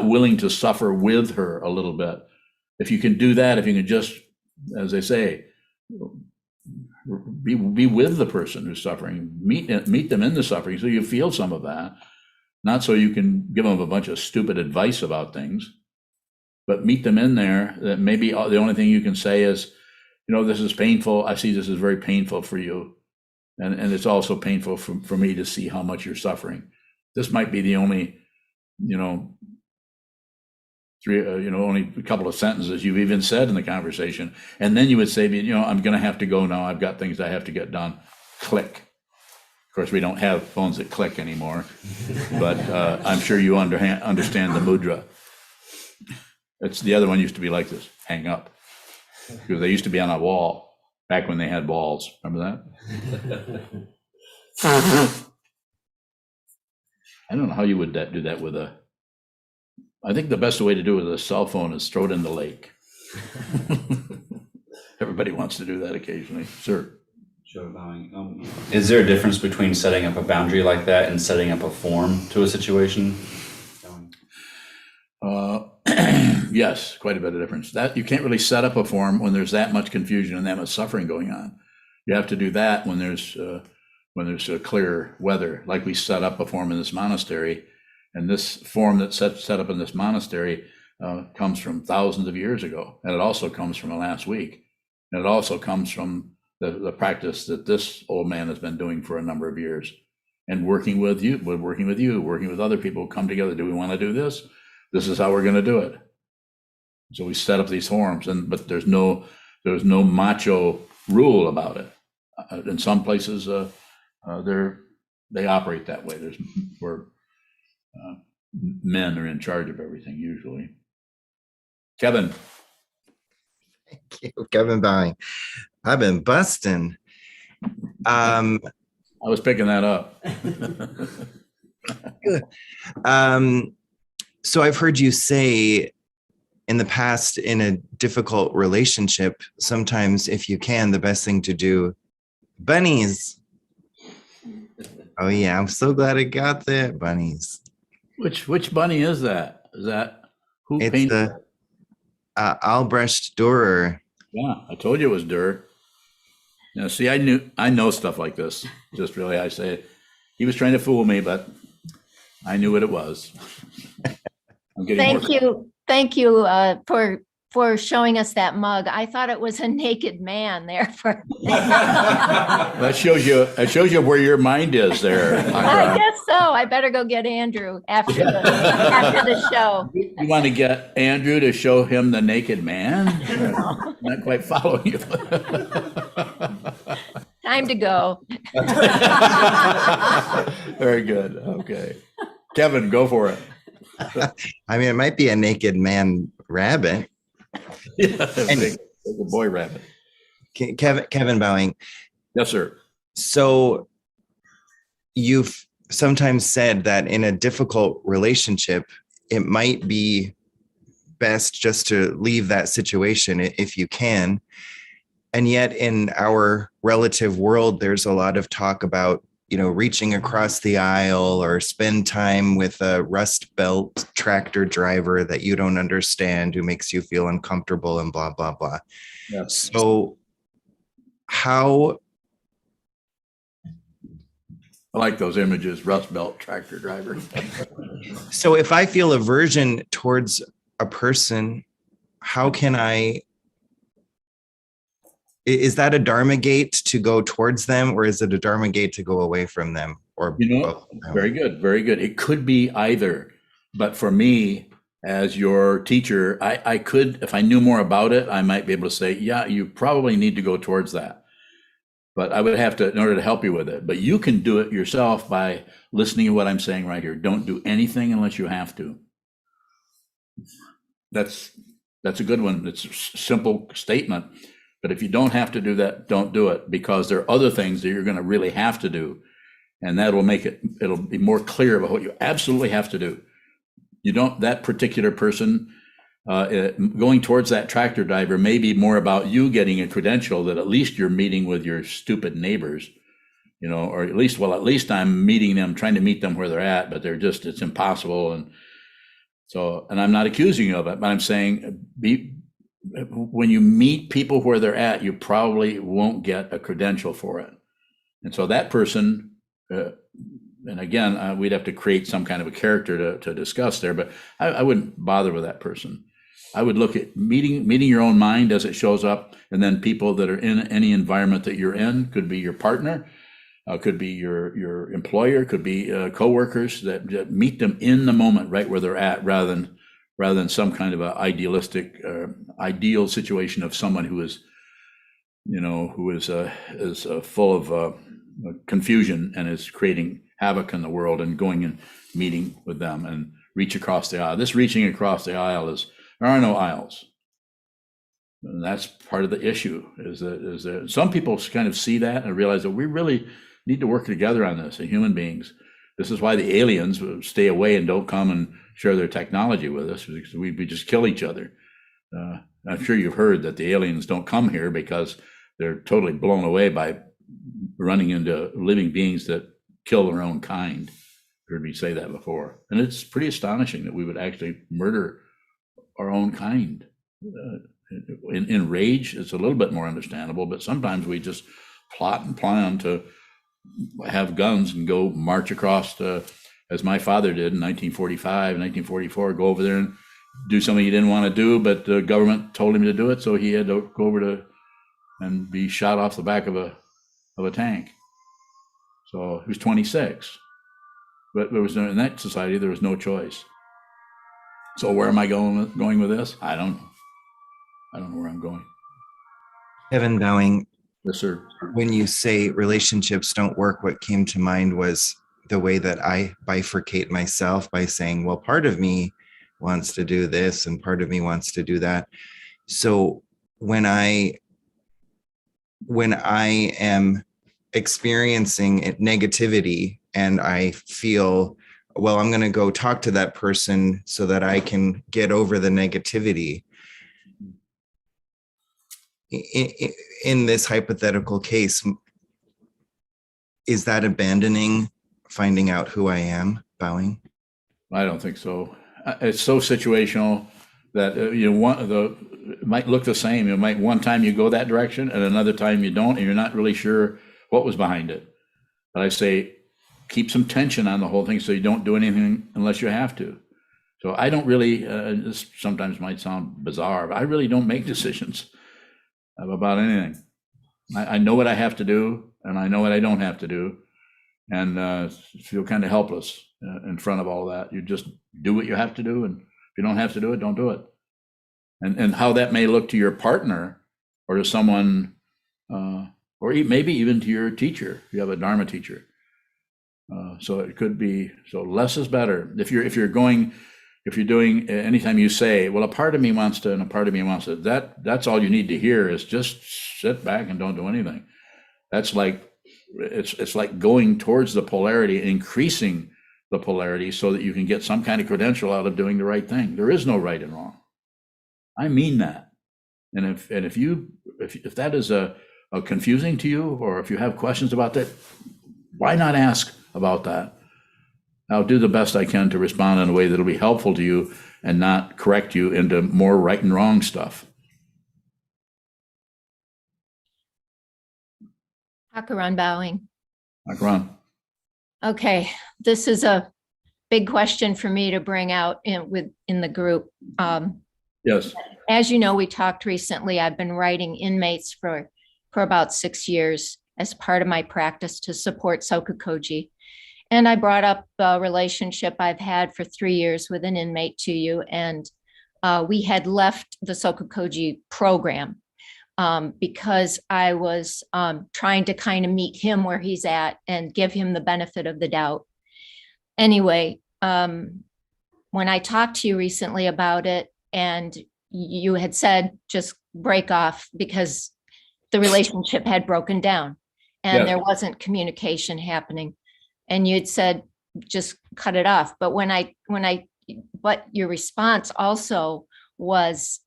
willing to suffer with her a little bit. If you can do that, if you can just, as they say, be with the person who's suffering, meet them in the suffering so you feel some of that, not so you can give them a bunch of stupid advice about things, but meet them in there. That maybe the only thing you can say is, this is painful. I see this is very painful for you. And it's also painful for me to see how much you're suffering. This might be the only, only a couple of sentences you've even said in the conversation. And then you would say, I'm going to have to go now. I've got things I have to get done. Click. Of course, we don't have phones that click anymore, but I'm sure you understand the mudra. It's the other one used to be like this, hang up. Because they used to be on a wall back when they had walls. Remember that? I don't know how you would do that with I think the best way to do it with a cell phone is throw it in the lake. Everybody wants to do that occasionally. Sir. Sure, bowing. Is there a difference between setting up a boundary like that and setting up a form to a situation? Yes, quite a bit of difference. That you can't really set up a form when there's that much confusion and that much suffering going on. You have to do that when there's clear weather, like we set up a form in this monastery, and this form that's set up in this monastery comes from thousands of years ago, and it also comes from the last week, and it also comes from the practice that this old man has been doing for a number of years, and working with other people who come together. Do we want to do this? This is how we're going to do it. So we set up these forms, but there's no macho rule about it. In some places, they operate that way. Where men are in charge of everything usually. Kevin. Thank you, Kevin Bowing. I've been busting. I was picking that up. So I've heard you say in the past, in a difficult relationship, sometimes if you can, the best thing to do, bunnies. Oh yeah, I'm so glad I got that, bunnies. Which bunny is that? Is that who It's painted the Albrecht Dürer. Yeah, I told you it was Durr. See, I know stuff like this. Just really, I say, he was trying to fool me, but I knew what it was. I'm getting Thank you for showing us that mug. I thought it was a naked man there for. That shows you where your mind is there. I guess so. I better go get Andrew after the show. You want to get Andrew to show him the naked man? Not quite following you. Time to go. Very good. Okay. Kevin, go for it. I mean, it might be a naked man rabbit. Yeah, big boy rabbit. Kevin Bowing. Yes, sir. So you've sometimes said that in a difficult relationship, it might be best just to leave that situation if you can. And yet in our relative world, there's a lot of talk about, reaching across the aisle or spend time with a Rust Belt tractor driver that you don't understand, who makes you feel uncomfortable and blah, blah, blah. Yes. So how... I like those images, Rust Belt tractor driver. So if I feel aversion towards a person, how can I... Is that a Dharma gate to go towards them, or is it a Dharma gate to go away from them? Or both? Very good, very good. It could be either, but for me, as your teacher, I could, if I knew more about it, I might be able to say, yeah, you probably need to go towards that. But I would have to, in order to help you with it. But you can do it yourself by listening to what I'm saying right here. Don't do anything unless you have to. That's a good one. It's a simple statement. But if you don't have to do that, don't do it, because there are other things that you're going to really have to do. And that will make it, it'll be more clear about what you absolutely have to do. You don't, that particular person going towards that tractor driver may be more about you getting a credential that at least you're meeting with your stupid neighbors, you know, or at least I'm meeting them, trying to meet them where they're at, but they're just, it's impossible. And so, and I'm not accusing you of it, but I'm saying when you meet people where they're at, you probably won't get a credential for it. And so that person, and again, we'd have to create some kind of a character to discuss there, but I wouldn't bother with that person. I would look at meeting your own mind as it shows up, and then people that are in any environment that you're in, could be your partner, could be your employer, could be coworkers, that meet them in the moment, right where they're at, rather than some kind of a idealistic, ideal situation of someone who is, you know, who is full of confusion and is creating havoc in the world, and going and meeting with them and reach across the aisle. This reaching across the aisle is, there are no aisles. And that's part of the issue, is that some people kind of see that and realize that we really need to work together on this as human beings. This is why the aliens stay away and don't come and share their technology with us, because we just kill each other. I'm sure you've heard that the aliens don't come here because they're totally blown away by running into living beings that kill their own kind. Heard me say that before. And it's pretty astonishing that we would actually murder our own kind. In rage, it's a little bit more understandable, but sometimes we just plot and plan to have guns and go march across, as my father did in 1945, 1944, go over there and do something he didn't want to do, but the government told him to do it, so he had to go over and be shot off the back of a tank. So he was 26, but there was in that society, there was no choice. So where am I going with this? I don't know. I don't know where I'm going. Kevin Bowing, Yes, sir. when you say relationships don't work, what came to mind was the way that I bifurcate myself by saying, well, part of me wants to do this and part of me wants to do that. So when I am experiencing negativity and I feel, well, I'm going to go talk to that person so that I can get over the negativity. In this hypothetical case, is that abandoning finding out who I am, Bowing? I don't think so. It's so situational that it might look the same. It might, one time you go that direction and another time you don't, and you're not really sure what was behind it. But I say, keep some tension on the whole thing so you don't do anything unless you have to. So I don't really, this sometimes might sound bizarre, but I really don't make decisions about anything. I know what I have to do and I know what I don't have to do, and feel kind of helpless in front of all that. You just do what you have to do, and if you don't have to do it, don't do it. And how that may look to your partner or to someone, or maybe even to your teacher, if you have a Dharma teacher. So it could be, so less is better. If you're doing, anytime you say, well, a part of me wants to and a part of me wants to, that's all you need to hear, is just sit back and don't do anything. That's like, it's like going towards the polarity, increasing the polarity so that you can get some kind of credential out of doing the right thing. There is no right and wrong. I mean that. And if that is a confusing to you, or if you have questions about that, why not ask about that? I'll do the best I can to respond in a way that'll be helpful to you and not correct you into more right and wrong stuff. Hakaran Bowing. Ron. Okay, this is a big question for me to bring out in the group. Yes. As you know, we talked recently. I've been writing inmates for about 6 years as part of my practice to support Sokukoji. And I brought up a relationship I've had for 3 years with an inmate to you, and we had left the Sokukoji program. because I was trying to kind of meet him where he's at and give him the benefit of the doubt. Anyway, when I talked to you recently about it, and you had said just break off because the relationship had broken down and Yes. there wasn't communication happening, and you'd said just cut it off. But but your response also was,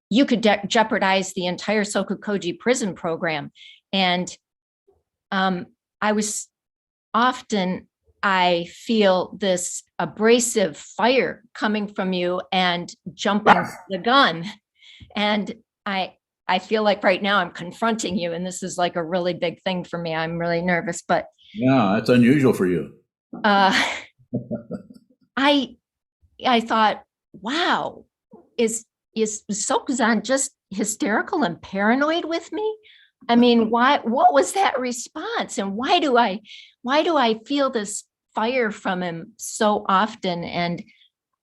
you could jeopardize the entire Sokukoji prison program. And I feel this abrasive fire coming from you and jumping the gun. And I feel like right now I'm confronting you, and this is like a really big thing for me. I'm really nervous, but Yeah, that's unusual for you. I thought, wow, is Sokuzan just hysterical and paranoid with me? I mean, what was that response? And why do I feel this fire from him so often? And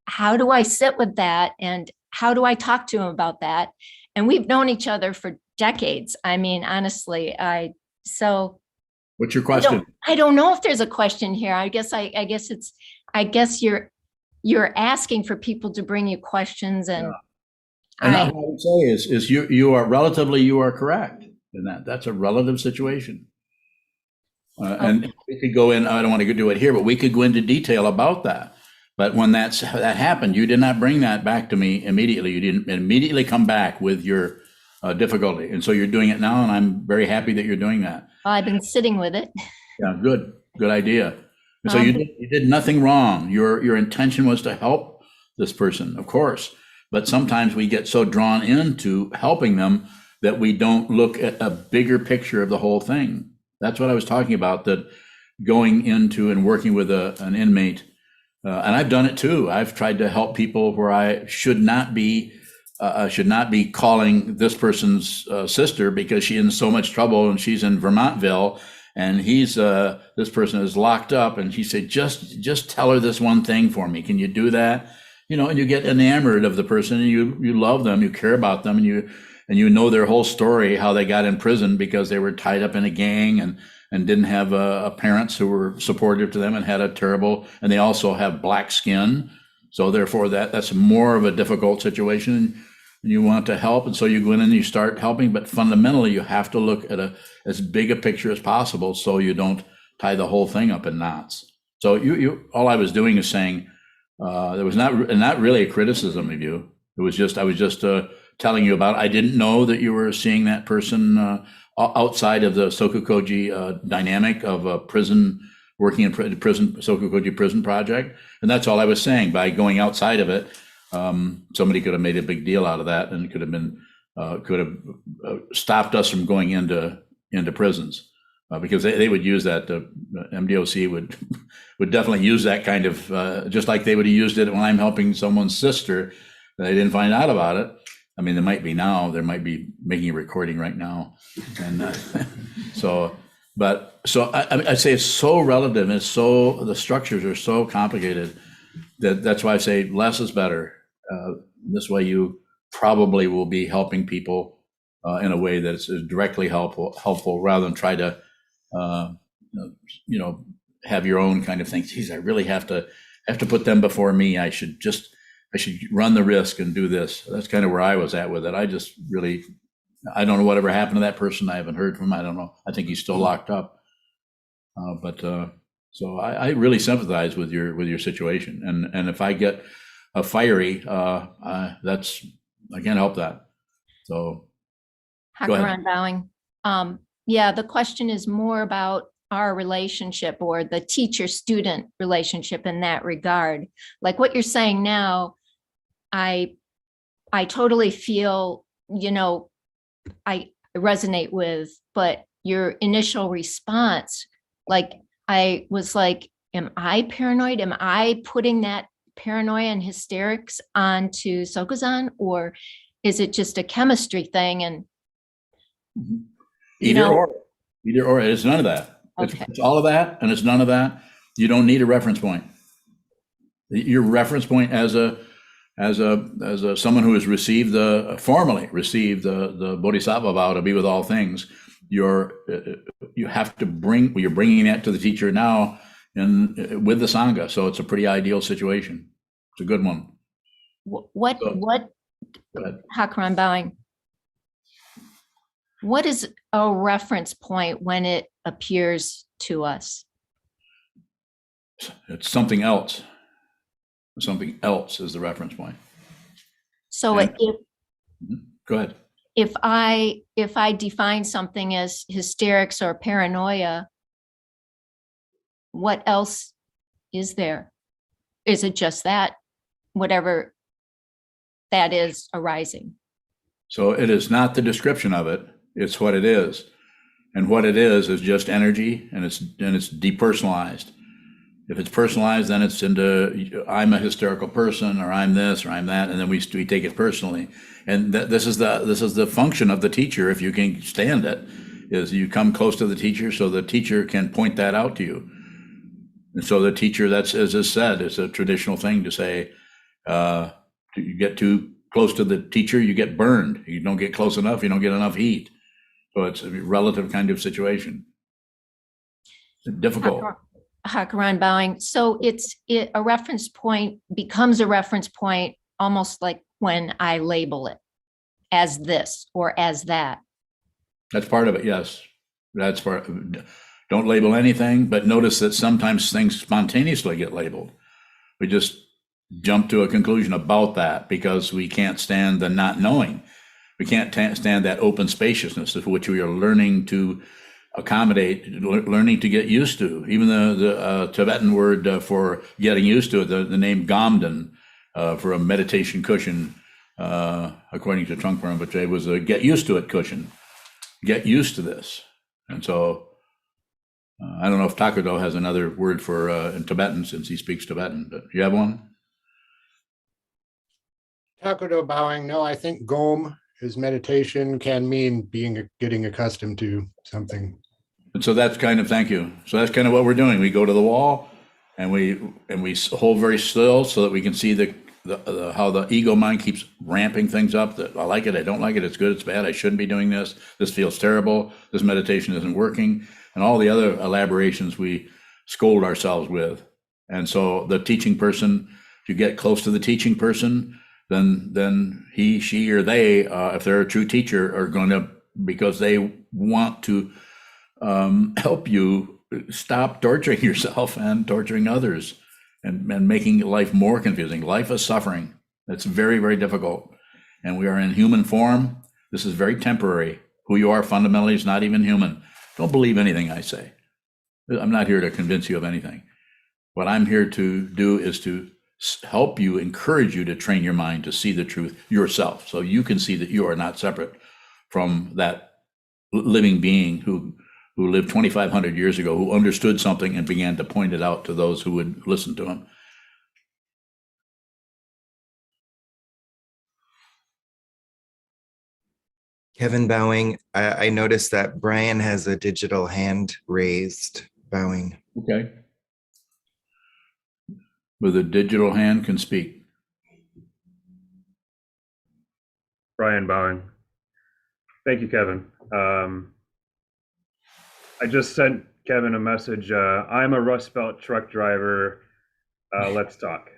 how do I sit with that? And how do I talk to him about that? And we've known each other for decades. I mean, honestly, What's your question? I don't know if there's a question here. I guess you're asking for people to bring you questions, and And what I would say is you are correct in that. That's a relative situation. And we could go in, I don't want to do it here, but we could go into detail about that. But when that happened, you did not bring that back to me immediately. You didn't immediately come back with your difficulty. And so you're doing it now, and I'm very happy that you're doing that. I've been sitting with it. Yeah, good idea. And so you did nothing wrong. Your intention was to help this person, of course. But sometimes we get so drawn into helping them that we don't look at a bigger picture of the whole thing. That's what I was talking about, that going into and working with an inmate, and I've done it too. I've tried to help people where I should not be calling this person's sister because she's in so much trouble and she's in Vermontville, and this person is locked up, and he said, just tell her this one thing for me. Can you do that? And you get enamored of the person, and you love them, you care about them, and you know their whole story, how they got in prison because they were tied up in a gang and didn't have parents who were supportive to them, and had and they also have black skin. So therefore that's more of a difficult situation, and you want to help. And so you go in and you start helping, but fundamentally you have to look at as big a picture as possible so you don't tie the whole thing up in knots. So all I was doing is saying, there was not really a criticism of you. It was just, I was just telling you about, I didn't know that you were seeing that person outside of the Sokukoji dynamic of a prison, working in prison, Sokukoji prison project. And that's all I was saying. By going outside of it, somebody could have made a big deal out of that, and could have stopped us from going into prisons. Because they would use that, MDOC would definitely use that kind of, just like they would have used it when I'm helping someone's sister. They didn't find out about it. I mean, there might be now, there might be making a recording right now. And I say it's so relative, and the structures are so complicated that's why I say less is better. This way you probably will be helping people in a way that's directly helpful rather than try to, have your own kind of thing. Geez, I really have to put them before me. I should run the risk and do this. That's kind of where I was at with it. I don't know whatever happened to that person. I haven't heard from him. I don't know. I think he's still locked up. So I really sympathize with your situation. And if I get a fiery, I can't help that. So go ahead. Hakaran bowing. Yeah, the question is more about our relationship, or the teacher-student relationship in that regard. Like what you're saying now, I totally feel, I resonate with, but your initial response, like I was like, am I paranoid? Am I putting that paranoia and hysterics onto Sokuzan, or is it just a chemistry thing? And Either or. It's none of that. Okay. It's all of that, and it's none of that. You don't need a reference point. Your reference point as a as someone who has received formally received the Bodhisattva vow to be with all things, you have to you're bringing that to the teacher now with the Sangha. So it's a pretty ideal situation. It's a good one. What, So- what, Go ahead. Hakuran bowing. What is a reference point when it appears to us? It's something else. Something else is the reference point. So And- if Go ahead. if I define something as hysterics or paranoia, what else is there? Is it just that, whatever that is arising? So it is not the description of it, it's what it is. And what it is just energy, and it's depersonalized. If it's personalized, then it's into I'm a hysterical person, or I'm this, or I'm that, and then we take it personally. And this is the function of the teacher, if you can stand it, is you come close to the teacher so the teacher can point that out to you. And so the teacher, that's, as is said, it's a traditional thing to say, you get too close to the teacher, you get burned. You don't get close enough, you don't get enough heat. So it's a relative kind of situation. Difficult. Hakuran bowing. So a reference point becomes a reference point almost like when I label it as this or as that. That's part of it, yes. That's part. Don't label anything, but notice that sometimes things spontaneously get labeled. We just jump to a conclusion about that because we can't stand the not knowing. We can't stand that open spaciousness of which we are learning to accommodate, learning to get used to. Even the Tibetan word for getting used to it, the name Gamden for a meditation cushion, according to Trungpa Rinpoche, was a get used to it cushion. Get used to this. And so I don't know if Takudo has another word for in Tibetan, since he speaks Tibetan, but you have one? Takudo bowing. No, I think Gom is meditation, can mean getting accustomed to something. And so that's kind of, thank you. So that's kind of what we're doing. We go to the wall and we hold very still so that we can see how the ego mind keeps ramping things up, that I like it, I don't like it, it's good, it's bad, I shouldn't be doing this feels terrible, this meditation isn't working, and all the other elaborations we scold ourselves with. And so the teaching person, if you get close to the teaching person, then he, she, or they, if they're a true teacher, are going to, because they want to help you stop torturing yourself and torturing others and making life more confusing. Life is suffering. It's very, very difficult. And we are in human form. This is very temporary. Who you are fundamentally is not even human. Don't believe anything I say. I'm not here to convince you of anything. What I'm here to do is to help you, encourage you to train your mind to see the truth yourself, so you can see that you are not separate from that living being who lived 2,500 years ago, who understood something and began to point it out to those who would listen to him. Kevin bowing. I noticed that Brian has a digital hand raised bowing. Okay. With a digital hand can speak. Brian bowing. Thank you, Kevin. I just sent Kevin a message. I'm a Rust Belt truck driver. Let's talk.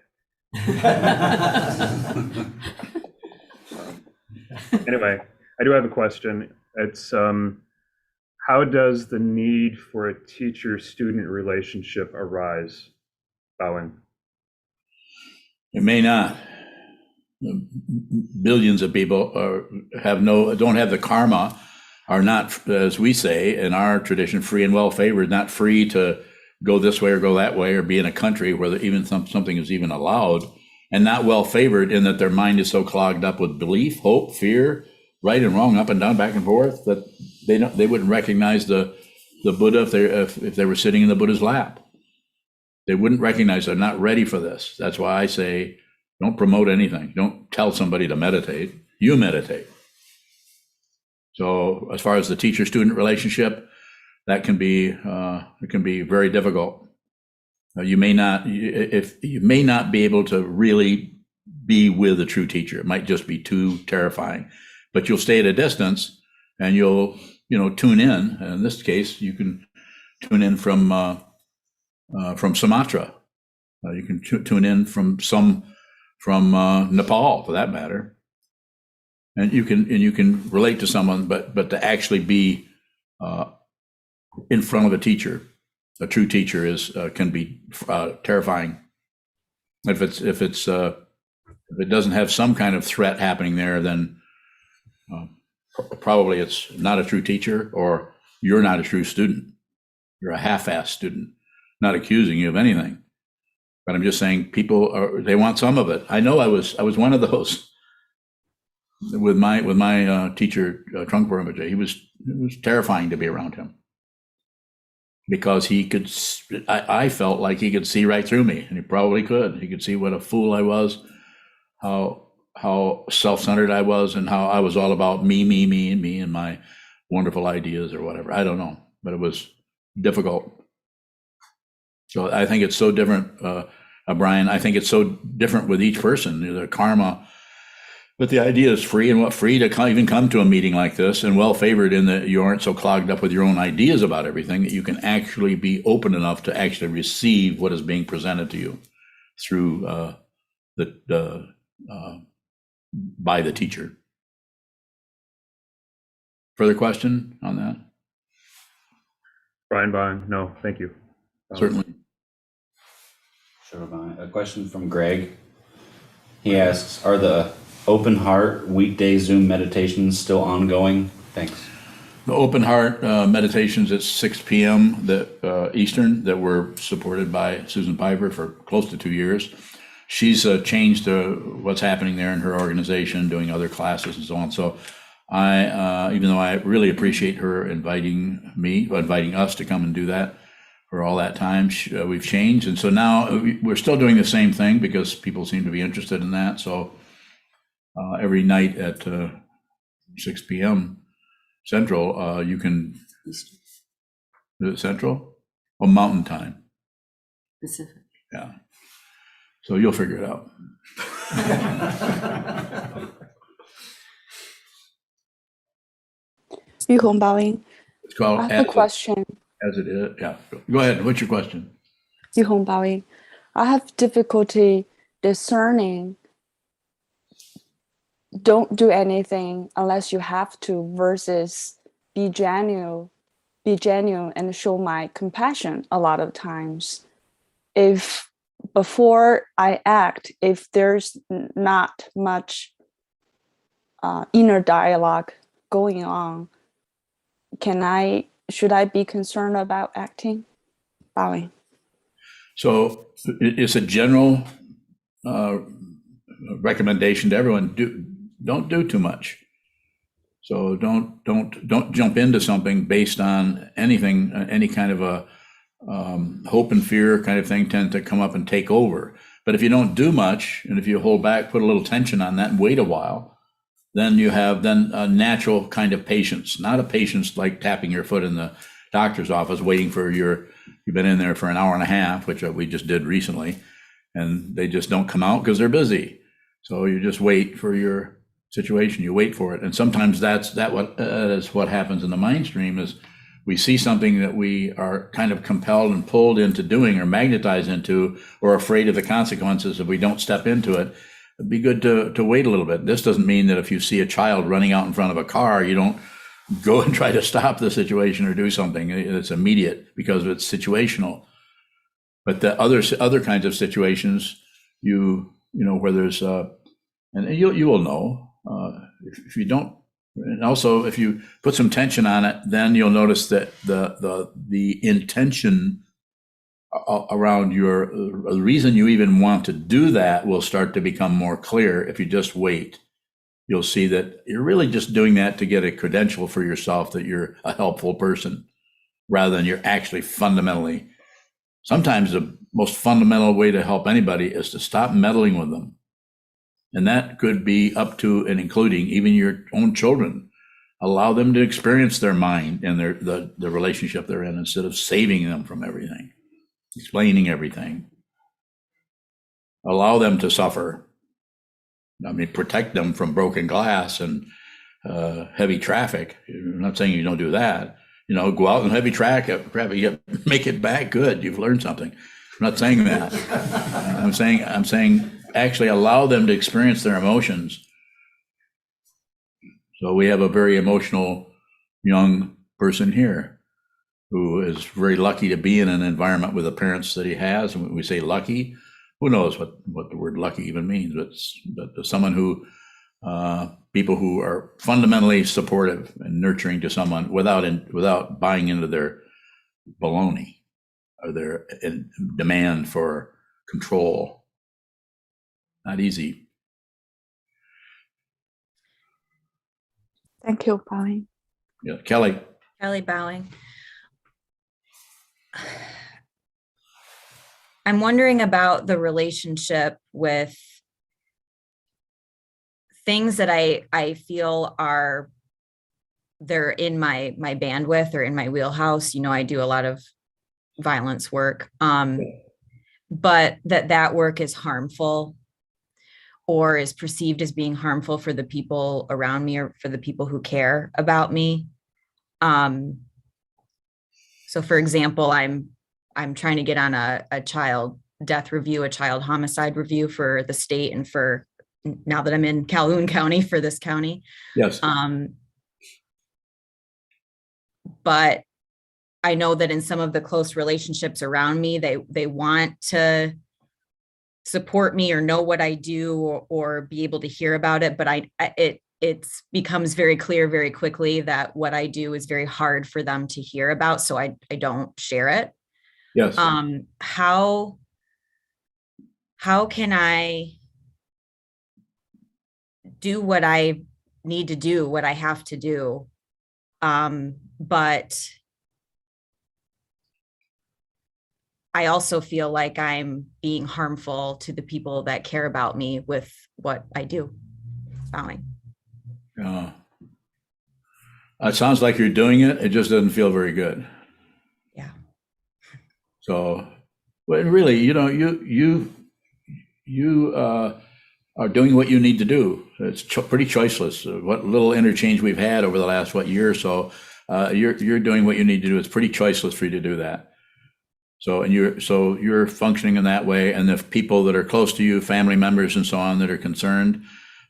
Anyway, I do have a question. It's how does the need for a teacher-student relationship arise? Bowing. It may not. Billions of people don't have the karma, are not, as we say in our tradition, free and well favored, not free to go this way or go that way or be in a country where even something is even allowed, and not well favored in that their mind is so clogged up with belief, hope, fear, right and wrong, up and down, back and forth, that they wouldn't recognize the Buddha if they were sitting in the Buddha's lap. They wouldn't recognize they're not ready for this. That's why I say, don't promote anything. Don't tell somebody to meditate. You meditate. So as far as the teacher-student relationship, that can be it can be very difficult. You may not be able to really be with a true teacher. It might just be too terrifying, but you'll stay at a distance and you'll, tune in. In this case, you can tune in from Sumatra. You can tune in from Nepal, for that matter, and you can relate to someone, but to actually be in front of a teacher, a true teacher, can be terrifying. If it doesn't have some kind of threat happening there, then probably it's not a true teacher, or you're not a true student. You're a half-assed student. Not accusing you of anything, but I'm just saying they want some of it. I know I was one of those with my teacher, Trungpa Rinpoche. It was terrifying to be around him because he could. I felt like he could see right through me, and he probably could. He could see what a fool I was, how self-centered I was, and how I was all about me, and my wonderful ideas or whatever. I don't know, but it was difficult. So I think it's so different, Brian. I think it's so different with each person, the karma. But the idea is free, and free to even come to a meeting like this, and well favored in that you aren't so clogged up with your own ideas about everything that you can actually be open enough to actually receive what is being presented to you through by the teacher. Further question on that? Brian Bong, no, thank you. Certainly. Sure, fine. A question from Greg. He asks, are the open heart weekday Zoom meditations still ongoing? Thanks. The open heart meditations at 6 p.m. Eastern that were supported by Susan Piper for close to 2 years. She's changed what's happening there in her organization, doing other classes and so on. So I, even though I really appreciate her inviting us to come and do that for all that time, we've changed. And so now we're still doing the same thing because people seem to be interested in that. So every night at 6 p.m. Central, you can, is it Central? Or Mountain Time? Pacific. Yeah. So you'll figure it out. Yuhong Baoing. It's called I have a question. As it is. Yeah. Go ahead. What's your question? Yuhong Baoing. I have difficulty discerning don't do anything unless you have to versus be genuine and show my compassion a lot of times. If before I act, if there's not much inner dialogue going on, should I be concerned about acting? Bowing. So it's a general recommendation to everyone: don't do too much. So don't jump into something based on anything, any kind of a hope and fear kind of thing tend to come up and take over. But if you don't do much, and if you hold back, put a little tension on that and wait a while, then you have a natural kind of patience, not a patience like tapping your foot in the doctor's office, waiting for you've been in there for an hour and a half, which we just did recently, and they just don't come out because they're busy. So you just wait for your situation, you wait for it. And sometimes that's what happens in the mind stream is we see something that we are kind of compelled and pulled into doing or magnetized into, or afraid of the consequences if we don't step into it. It'd be good to wait a little bit. This doesn't mean that if you see a child running out in front of a car, you don't go and try to stop the situation or do something. It's immediate because it's situational. But the other kinds of situations, where there's, and you will know if you don't. And also, if you put some tension on it, then you'll notice that the intention around the reason you even want to do that will start to become more clear. If you just wait, you'll see that you're really just doing that to get a credential for yourself that you're a helpful person, rather than you're actually fundamentally. Sometimes the most fundamental way to help anybody is to stop meddling with them. And that could be up to and including even your own children. Allow them to experience their mind and the relationship they're in, instead of saving them from everything, explaining everything. Allow them to suffer. I mean, protect them from broken glass and heavy traffic. I'm not saying you don't do that. Go out in heavy traffic, you make it back good. You've learned something. I'm not saying that. I'm saying actually allow them to experience their emotions. So we have a very emotional young person here who is very lucky to be in an environment with the parents that he has. And when we say lucky, who knows what the word lucky even means, but someone who, people who are fundamentally supportive and nurturing to someone without buying into their baloney or their demand for control. Not easy. Thank you, Bowing. Yeah, Kelly. Kelly Bowing. I'm wondering about the relationship with things that I feel they're in my bandwidth or in my wheelhouse. I do a lot of violence work, but that work is harmful or is perceived as being harmful for the people around me or for the people who care about me. So for example, I'm trying to get on a child death review, a child homicide review for the state and for now that I'm in Calhoun County for this county. Yes. But I know that in some of the close relationships around me, they want to support me or know what I do or be able to hear about it. But it becomes very clear very quickly that what I do is very hard for them to hear about. So I don't share it. Yes. How can I do what I need to do, what I have to do? But I also feel like I'm being harmful to the people that care about me with what I do. Bowing. It sounds like you're doing it. It just doesn't feel very good. Yeah. So, but really, you are doing what you need to do. It's pretty choiceless. What little interchange we've had over the last year or so, you're doing what you need to do. It's pretty choiceless for you to do that. So you're functioning in that way, and the people that are close to you, family members and so on, that are concerned,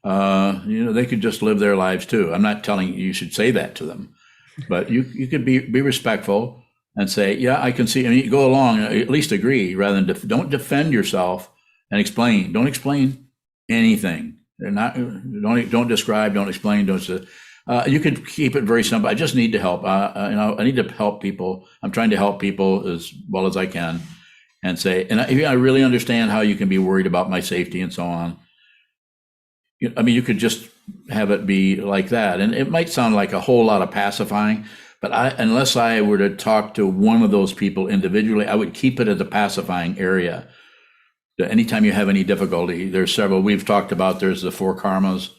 they could just live their lives too. I'm not telling you should say that to them, but you could be respectful and say, yeah, I can see. I mean, you go along, at least agree, rather than don't defend yourself and explain. Don't explain anything. Don't describe. Don't explain. You could keep it very simple. I just need to help. I need to help people. I'm trying to help people as well as I can, and say, and I really understand how you can be worried about my safety and so on. I mean, you could just have it be like that, and it might sound like a whole lot of pacifying, but unless I were to talk to one of those people individually, I would keep it at the pacifying area. Anytime you have any difficulty, there's several we've talked about. There's the 4 karmas.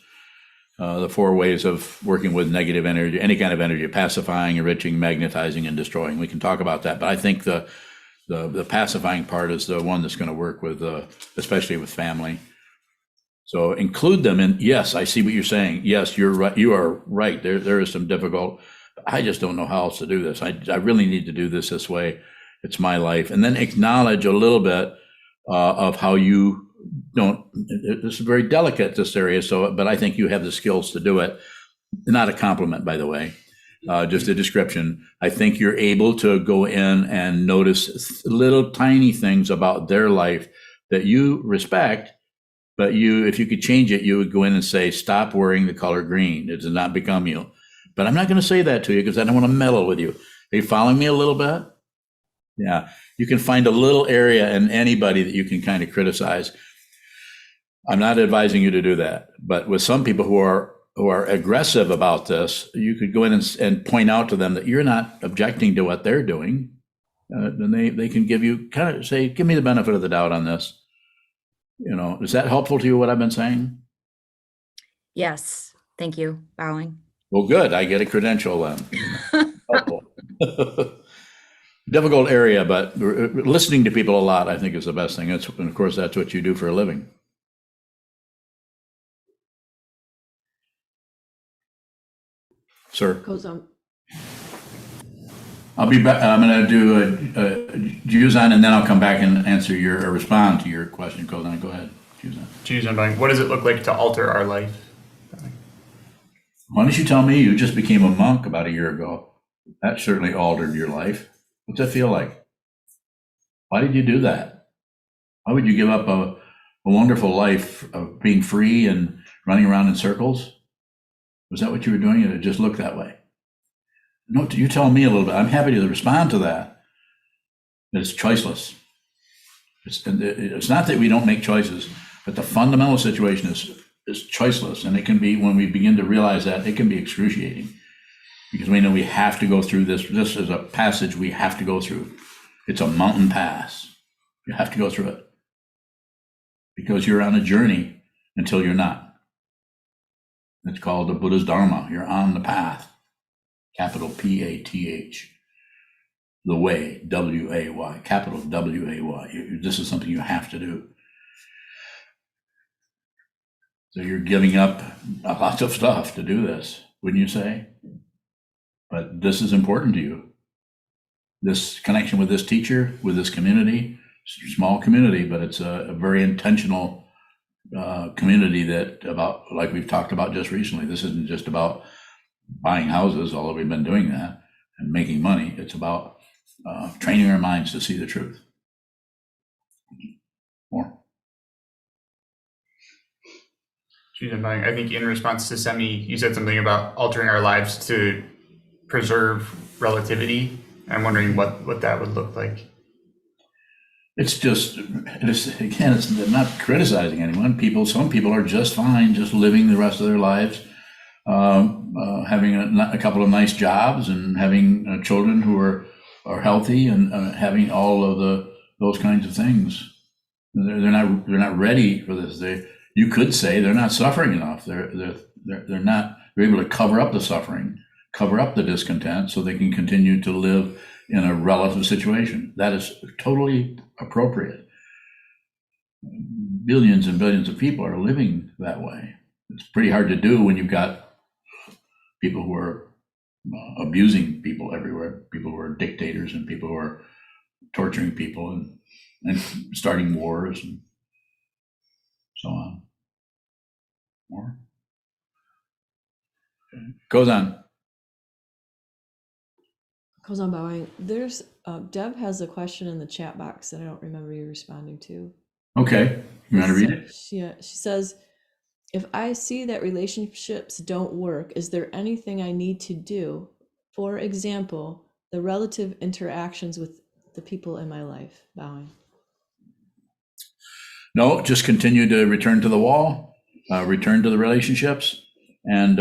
The 4 ways of working with negative energy, any kind of energy: pacifying, enriching, magnetizing, and destroying. We can talk about that, but I think the pacifying part is the one that's going to work with, especially with family. So include them in. Yes, I see what you're saying. Yes, you're right. You are right. There is some difficult. I just don't know how else to do this. I really need to do this way. It's my life, and then acknowledge a little bit of how you. It's very delicate, this area, but I think you have the skills to do it. Not a compliment, by the way, just a description. I think you're able to go in and notice little tiny things about their life that you respect, but if you could change it, you would go in and say, stop wearing the color green. It does not become you. But I'm not going to say that to you because I don't want to meddle with you. Are you following me a little bit? Yeah. You can find a little area in anybody that you can kind of criticize. I'm not advising you to do that, but with some people who are aggressive about this, you could go in and point out to them that you're not objecting to what they're doing. Then they can give you kind of say, give me the benefit of the doubt on this. Is that helpful to you, what I've been saying? Yes. Thank you. Bowing. Well, good. I get a credential then. Helpful. Difficult area, but listening to people a lot, I think, is the best thing. And of course, that's what you do for a living. sir. Chogyam, I'll be back. I'm going to do Chogyam, and then I'll come back and answer your or respond to your question. Chogyam, go ahead. Chogyam. What does it look like to alter our life? Why don't you tell me? You just became a monk about a year ago. That certainly altered your life. What's that feel like? Why did you do that? Why would you give up a wonderful life of being free and running around in circles? Was that what you were doing? It just looked that way. No, you tell me a little bit. I'm happy to respond to that. It's choiceless. It's not that we don't make choices, but the fundamental situation is choiceless. And it can be, when we begin to realize that, it can be excruciating because we know we have to go through this. This is a passage we have to go through. It's a mountain pass. You have to go through it because you're on a journey until you're not. It's called the Buddha's Dharma. You're on the path. Capital P-A-T-H. The way, W-A-Y, capital W-A-Y. This is something you have to do. So you're giving up lots of stuff to do this, wouldn't you say? But this is important to you. This connection with this teacher, with this community, it's a small community, but it's a very intentional community that about, like we've talked about just recently, this isn't just about buying houses, although we've been doing that, and making money. It's about training our minds to see the truth. More. I think in response to Semi, you said something about altering our lives to preserve relativity. I'm wondering what that would look like. It's just, again, it's not criticizing anyone. Some people are just fine, just living the rest of their lives, having a couple of nice jobs and having children who are healthy and having all of those kinds of things. They're not ready for this. You could say they're not suffering enough. They're able to cover up the suffering, cover up the discontent, so they can continue to live in a relative situation. That is totally appropriate. Billions and billions of people are living that way. It's pretty hard to do when you've got people who are abusing people everywhere, people who are dictators and people who are torturing people and starting wars and so on. More? Okay. Goes on. Chogyam bowing. There's Deb has a question in the chat box that I don't remember you responding to. Okay, you want to read it? She says, if I see that relationships don't work, is there anything I need to do? For example, the relative interactions with the people in my life. Bowing. No, just continue to return to the wall, return to the relationships, and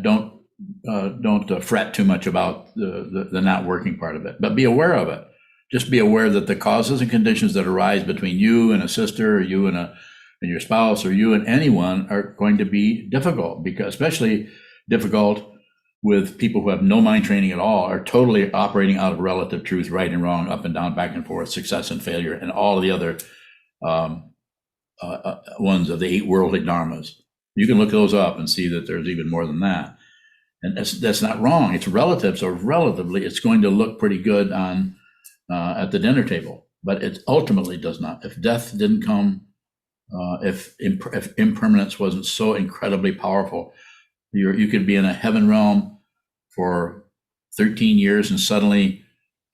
don't fret too much about the not working part of it, but be aware of it. Just be aware that the causes and conditions that arise between you and a sister, or you and your spouse, or you and anyone are going to be difficult, because especially difficult with people who have no mind training at all, are totally operating out of relative truth, right and wrong, up and down, back and forth, success and failure, and all of the other ones of the 8 worldly dharmas. You can look those up and see that there's even more than that. And that's not wrong. It's relative. So relatively, it's going to look pretty good on at the dinner table, but it ultimately does not. If death didn't come, if impermanence wasn't so incredibly powerful, you could be in a heaven realm for 13 years and suddenly,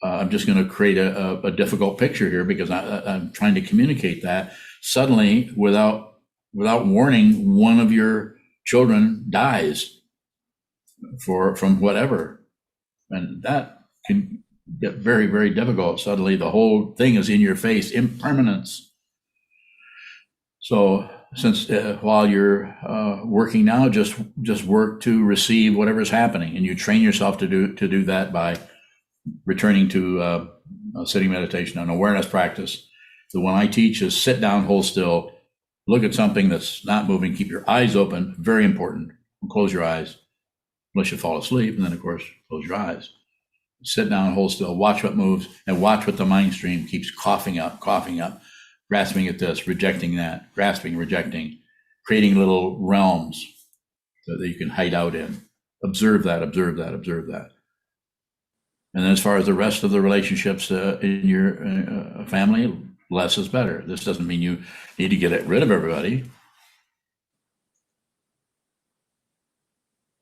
I'm just going to create a difficult picture here because I'm trying to communicate that. Suddenly, without warning, one of your children dies from whatever, and that can get very, very difficult. Suddenly, the whole thing is in your face. Impermanence. So, since while you're working now, just work to receive whatever's happening, and you train yourself to do that by returning to sitting meditation and awareness practice. The one I teach is sit down, hold still, look at something that's not moving, keep your eyes open, very important, and close your eyes, unless you fall asleep, and then of course, close your eyes. Sit down, hold still, watch what moves, and watch what the mind stream keeps coughing up, grasping at this, rejecting that, grasping, rejecting, creating little realms that you can hide out in. observe that, observe that, observe that. And then as far as the rest of the relationships in your family, less is better. This doesn't mean you need to get rid of everybody.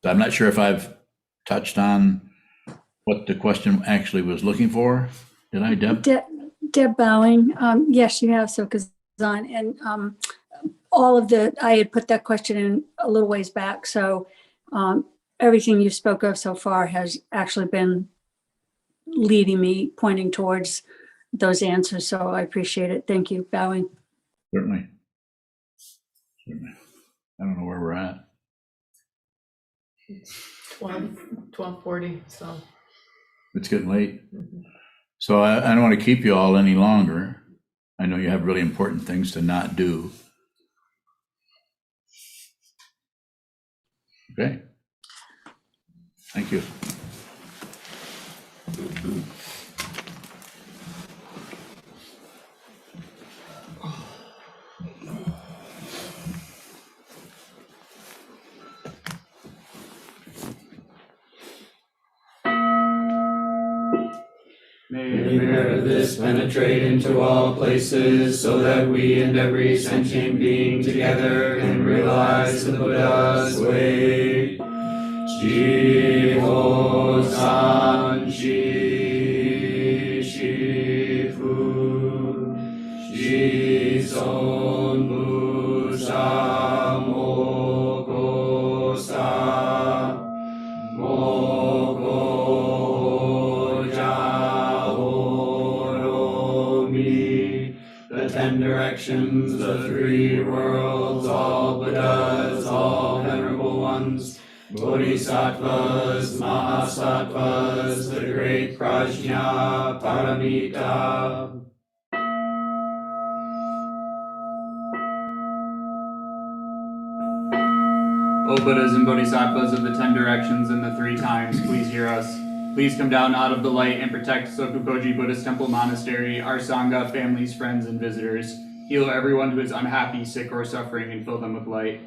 I'm not sure if I've touched on what the question actually was looking for. Did I, Deb? Deb Bowing. Yes, you have, Sokuzan. And I had put that question in a little ways back. So everything you spoke of so far has actually been leading me, pointing towards those answers. So I appreciate it. Thank you. Bowing. Certainly. I don't know where we're at. 12:40, so. It's getting late. So I don't want to keep you all any longer. I know you have really important things to not do. Okay. Thank you. May the merit of this penetrate into all places, so that we and every sentient being together can realize the Buddha's way. Jiho-san ji shifu, jison musa moko-sa, moko-ja-oromi. The 10 directions, the 3 worlds, all Buddhas, all venerable ones, Bodhisattvas, Mahasattvas, the great Prajna Paramita. O Buddhas and Bodhisattvas of the 10 directions and the 3 times, please hear us. Please come down out of the light and protect Sokukoji Buddhist Temple Monastery, our Sangha, families, friends, and visitors. Heal everyone who is unhappy, sick, or suffering, and fill them with light.